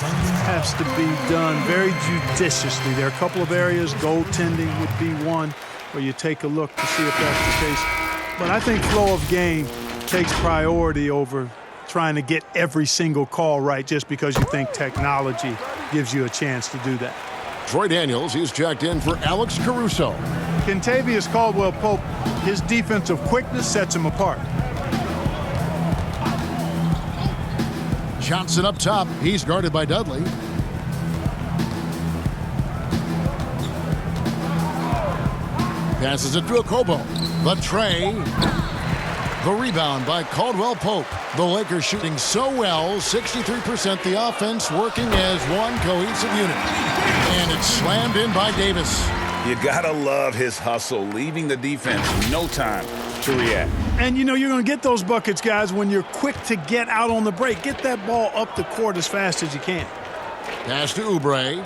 has to be done very judiciously. There are a couple of areas, goaltending would be one, where you take a look to see if that's the case. But I think flow of game takes priority over trying to get every single call right just because you think technology gives you a chance to do that. Troy Daniels, he's checked in for Alex Caruso. Kentavious Caldwell-Pope, his defensive quickness sets him apart. Johnson up top, he's guarded by Dudley. Passes it to Okobo. The tray. The rebound by Caldwell Pope. The Lakers shooting so well, 63%. The offense working as one cohesive unit. And it's slammed in by Davis. You gotta love his hustle, leaving the defense no time to react. And you know you're going to get those buckets, guys, when you're quick to get out on the break. Get that ball up the court as fast as you can. Pass to Oubre.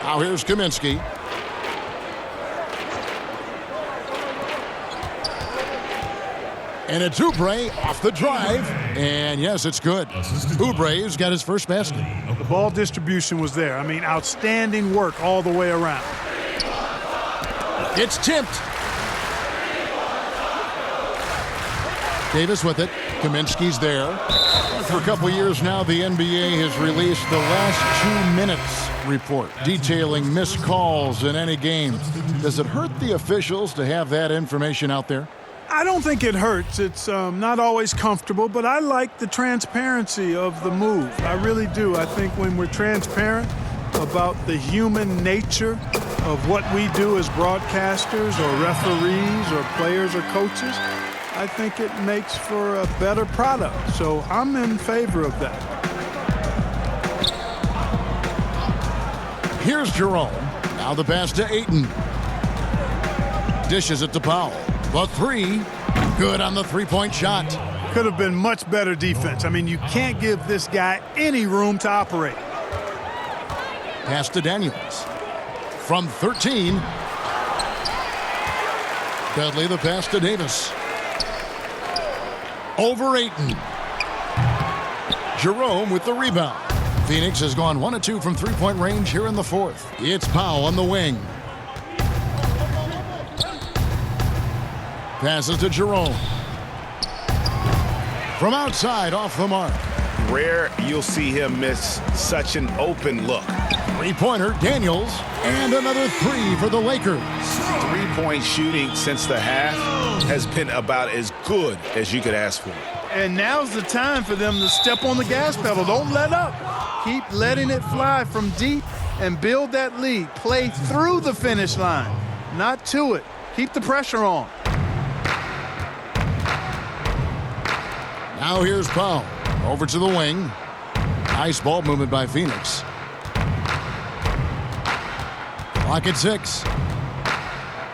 Now here's Kaminsky. And it's Oubre off the drive. And yes, it's good. Oubre's got his first basket. The ball distribution was there. I mean, outstanding work all the way around. It's tipped. Davis with it. Kaminsky's there. For a couple years now, the NBA has released the last 2 minutes report detailing missed calls in any game. Does it hurt the officials to have that information out there? I don't think it hurts. It's not always comfortable, but I like the transparency of the move. I really do. I think when we're transparent about the human nature of what we do as broadcasters or referees or players or coaches, I think it makes for a better product. So I'm in favor of that. Here's Jerome. Now the pass to Ayton. Dishes it to Powell. The three, good on the three-point shot. Could have been much better defense. I mean, you can't give this guy any room to operate. Pass to Daniels. From 13. Dudley the pass to Davis. Over Ayton. Jerome with the rebound. Phoenix has gone 1 of 2 from three-point range here in the fourth. It's Powell on the wing. Passes to Jerome. From outside, off the mark. Rare you'll see him miss such an open look. Three-pointer, Daniels, and another three for the Lakers. Three-point shooting since the half has been about as good as you could ask for. And now's the time for them to step on the gas pedal. Don't let up. Keep letting it fly from deep and build that lead. Play through the finish line, not to it. Keep the pressure on. Now here's Powell. Over to the wing. Nice ball movement by Phoenix. Clock at 6.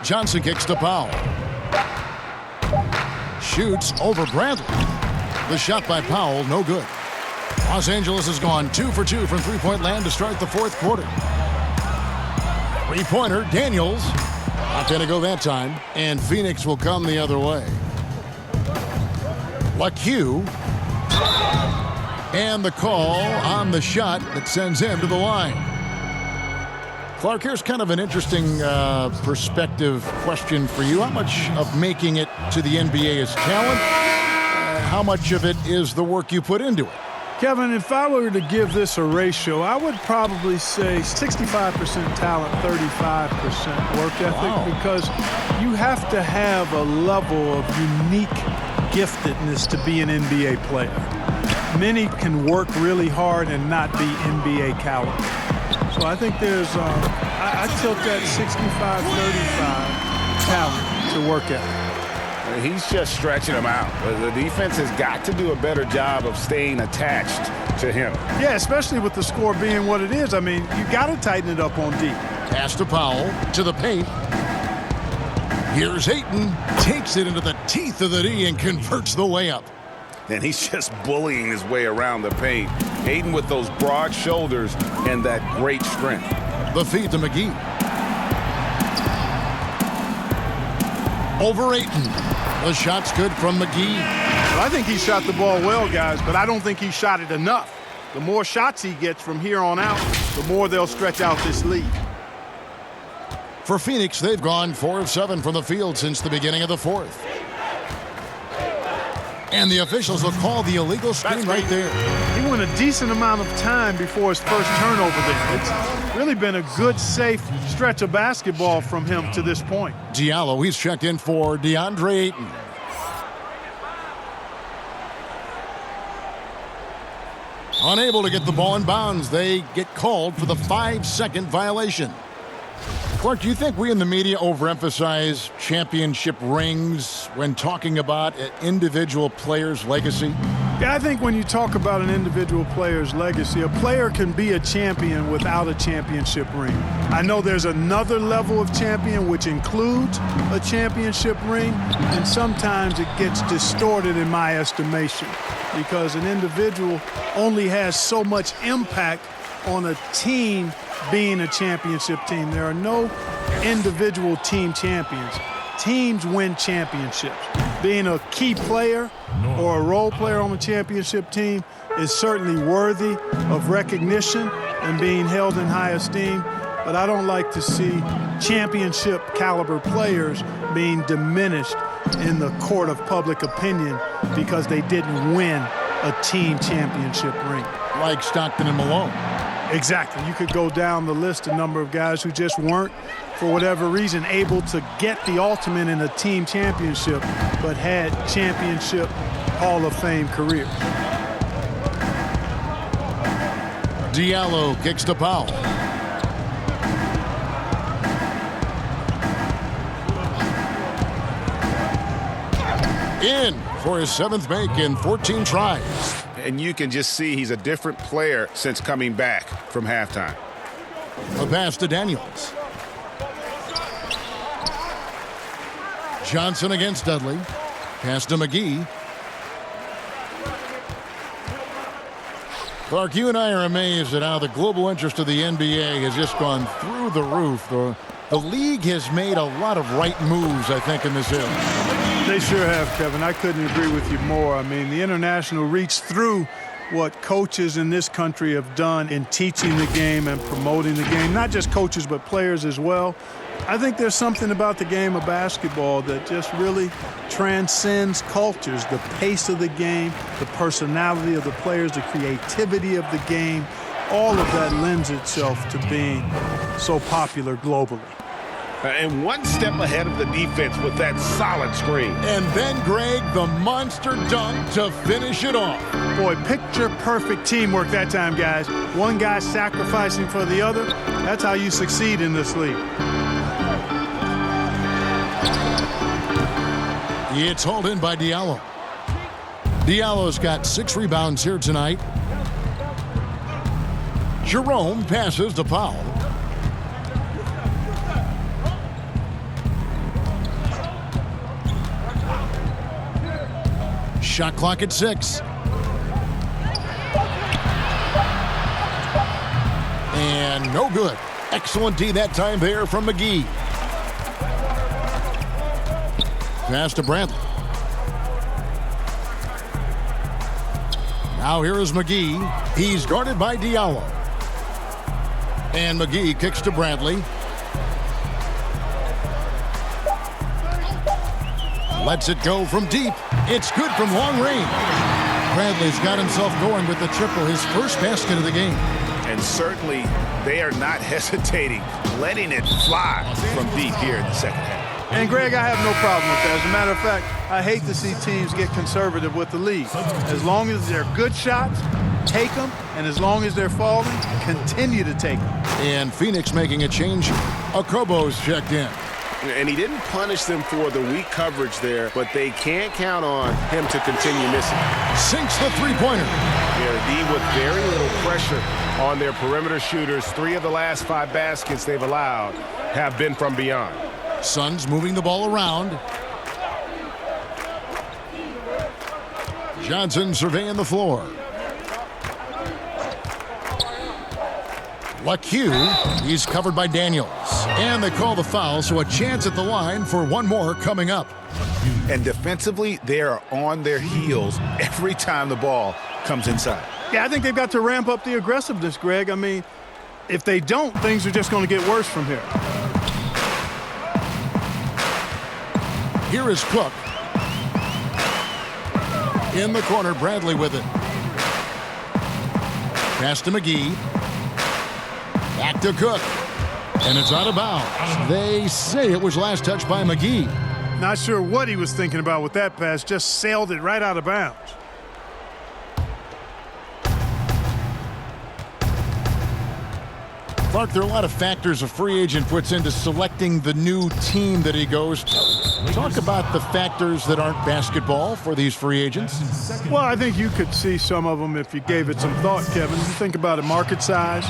Johnson kicks to Powell. shoots over Bradley. The shot by Powell, no good. Los Angeles has gone 2 for 2 from three-point land to start the fourth quarter. Three-pointer, Daniels. Not going to go that time, and Phoenix will come the other way. LaQ. And the call on the shot that sends him to the line. Clark, here's kind of an interesting perspective question for you. How much of making it to the NBA is talent? How much of it is the work you put into it? Kevin, if I were to give this a ratio, I would probably say 65% talent, 35% work ethic, because you have to have a level of unique giftedness to be an NBA player. Many can work really hard and not be NBA caliber. So I think there's, I tilt that 65-35 talent to work ethic. He's just stretching him out. The defense has got to do a better job of staying attached to him. Yeah, especially with the score being what it is. I mean, you got to tighten it up on D. Pass to Powell, to the paint. Here's Ayton, takes it into the teeth of the D and converts the layup. And he's just bullying his way around the paint. Ayton with those broad shoulders and that great strength. The feed to McGee. Over Ayton. The shot's good from McGee. Well, I think he shot the ball well, guys, but I don't think he shot it enough. The more shots he gets from here on out, the more they'll stretch out this lead. For Phoenix, they've gone 4 of 7 from the field since the beginning of the fourth. And the officials will call the illegal screen right there. He went a decent amount of time before his first turnover there. It's really been a good, safe stretch of basketball from him to this point. Diallo, he's checked in for DeAndre Ayton. Unable to get the ball in bounds, they get called for the 5-second violation. Clark, do you think we in the media overemphasize championship rings when talking about an individual player's legacy? Yeah, I think when you talk about an individual player's legacy, a player can be a champion without a championship ring. I know there's another level of champion which includes a championship ring, and sometimes it gets distorted in my estimation because an individual only has so much impact on a team being a championship team. There are no individual team champions. Teams win championships. Being a key player or a role player on a championship team is certainly worthy of recognition and being held in high esteem, but I don't like to see championship caliber players being diminished in the court of public opinion because they didn't win a team championship ring. Like Stockton and Malone. Exactly. You could go down the list, a number of guys who just weren't, for whatever reason, able to get the ultimate in a team championship, but had championship Hall of Fame careers. Diallo kicks to Powell. In for his 7th make in 14 tries. And you can just see he's a different player since coming back from halftime. A pass to Daniels. Johnson against Dudley. Pass to McGee. Clark, you and I are amazed at how the global interest of the NBA has just gone through the roof. The league has made a lot of right moves, I think, in this area. They sure have, Kevin. I couldn't agree with you more. I mean, the international reach through what coaches in this country have done in teaching the game and promoting the game, not just coaches but players as well. I think there's something about the game of basketball that just really transcends cultures. The pace of the game, the personality of the players, the creativity of the game, all of that lends itself to being so popular globally. And one step ahead of the defense with that solid screen. And then, Greg, the monster dunk to finish it off. Boy, picture-perfect teamwork that time, guys. One guy sacrificing for the other. That's how you succeed in this league. It's hauled in by Diallo. Diallo's got 6 rebounds here tonight. Jerome passes to Powell. Shot clock at 6. And no good. Excellent D that time there from McGee. Pass to Bradley. Now here is McGee. He's guarded by Diallo. And McGee kicks to Bradley. Lets it go from deep. It's good from long range. Bradley's got himself going with the triple, his first basket of the game. And certainly they are not hesitating, letting it fly from deep here in the second half. And, Greg, I have no problem with that. As a matter of fact, I hate to see teams get conservative with the lead. As long as they're good shots, take them. And as long as they're falling, continue to take them. And Phoenix making a change. Okobo's checked in. And he didn't punish them for the weak coverage there, but they can't count on him to continue missing. Sinks the three-pointer. Yeah, D with very little pressure on their perimeter shooters. 3 of the last 5 baskets they've allowed have been from beyond. Suns moving the ball around. Johnson surveying the floor. LaQ, he's covered by Daniels. And they call the foul, so a chance at the line for one more coming up. And defensively, they are on their heels every time the ball comes inside. Yeah, I think they've got to ramp up the aggressiveness, Greg. I mean, if they don't, things are just going to get worse from here. Here is Cook. In the corner, Bradley with it. Pass to McGee. Back to Cook. And it's out of bounds. They say it was last touched by McGee. Not sure what he was thinking about with that pass. Just sailed it right out of bounds. Clark, there are a lot of factors a free agent puts into selecting the new team that he goes to. Talk about the factors that aren't basketball for these free agents. Well, I think you could see some of them if you gave it some thought, Kevin. You think about it, market size,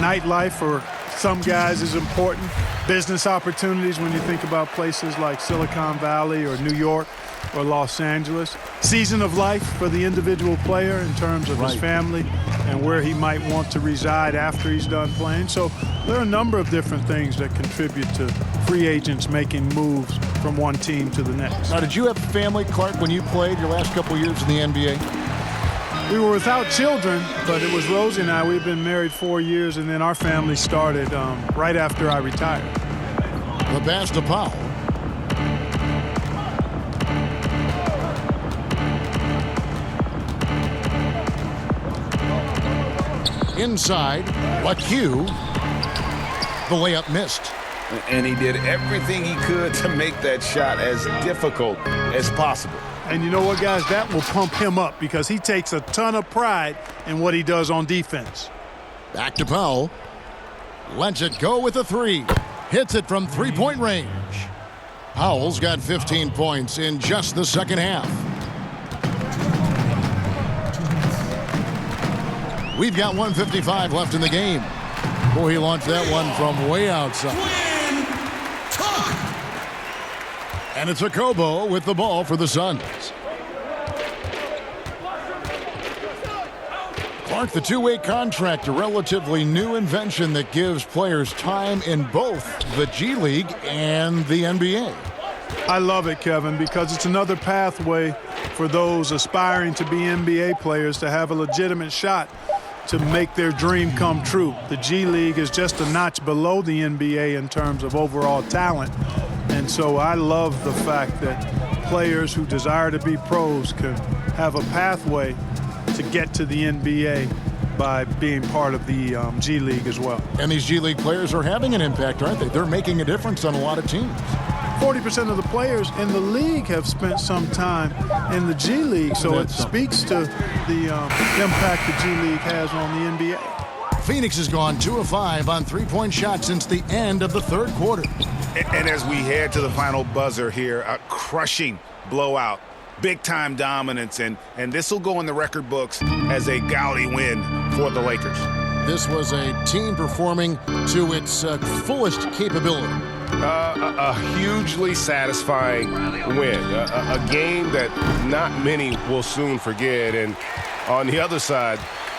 nightlife for some guys is important. Business opportunities when you think about places like Silicon Valley or New York or Los Angeles. Season of life for the individual player in terms of his family and where he might want to reside after he's done playing. So there are a number of different things that contribute to free agents making moves from one team to the next. Now, did you have family, Clark, when you played your last couple years in the NBA? We were without children, but it was Rosie and I. We've been married 4 years, and then our family started right after I retired. The pass to Powell. Inside, LaQ. The layup missed. And he did everything he could to make that shot as difficult as possible. And you know what, guys? That will pump him up because he takes a ton of pride in what he does on defense. Back to Powell. Lets it go with a 3. Hits it from three-point range. Powell's got 15 points in just the second half. We've got 1:55 left in the game. Boy, he launched that one from way outside. And it's Okobo with the ball for the Suns. Clark, the two-way contract, a relatively new invention that gives players time in both the G League and the NBA. I love it, Kevin, because it's another pathway for those aspiring to be NBA players to have a legitimate shot to make their dream come true. The G League is just a notch below the NBA in terms of overall talent. And so I love the fact that players who desire to be pros can have a pathway to get to the NBA by being part of the G League as well. And these G League players are having an impact, aren't they? They're making a difference on a lot of teams. 40% of the players in the league have spent some time in the G League, so it speaks to the impact the G League has on the NBA. Phoenix has gone 2 of 5 on three-point shots since the end of the third quarter. And as we head to the final buzzer here, a crushing blowout, big-time dominance, and this will go in the record books as a gaudy win for the Lakers. This was a team performing to its fullest capability. A hugely satisfying win, a game that not many will soon forget, and on the other side,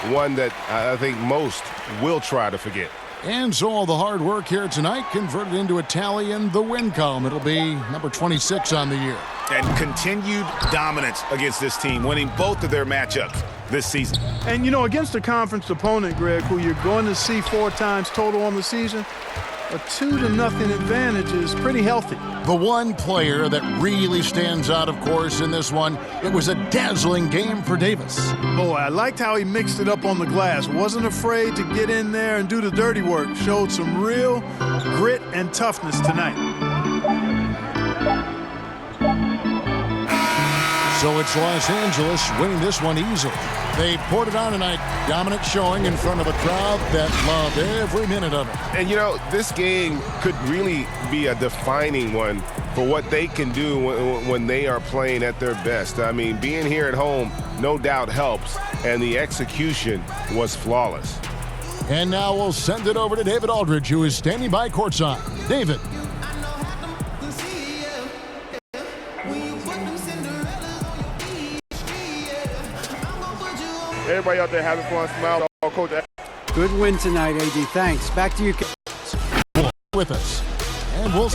one that I think most will try to forget. And so all the hard work here tonight converted into a tally in the win column. It'll be number 26 on the year. And continued dominance against this team, winning both of their matchups this season. And, you know, against a conference opponent, Greg, who you're going to see 4 times total on the season, a 2-0 advantage is pretty healthy. The one player that really stands out, of course, in this one, it was a dazzling game for Davis. Oh, I liked how he mixed it up on the glass. Wasn't afraid to get in there and do the dirty work. Showed some real grit and toughness tonight. So it's Los Angeles winning this one easily. They poured it on tonight. Dominant showing in front of a crowd that loved every minute of it. And, you know, this game could really be a defining one for what they can do when they are playing at their best. I mean, being here at home no doubt helps, and the execution was flawless. And now we'll send it over to David Aldridge, who is standing by courtside. David. Everybody out there having fun, smile. Coach. Good win tonight, AD. Thanks. Back to you. With us. And we'll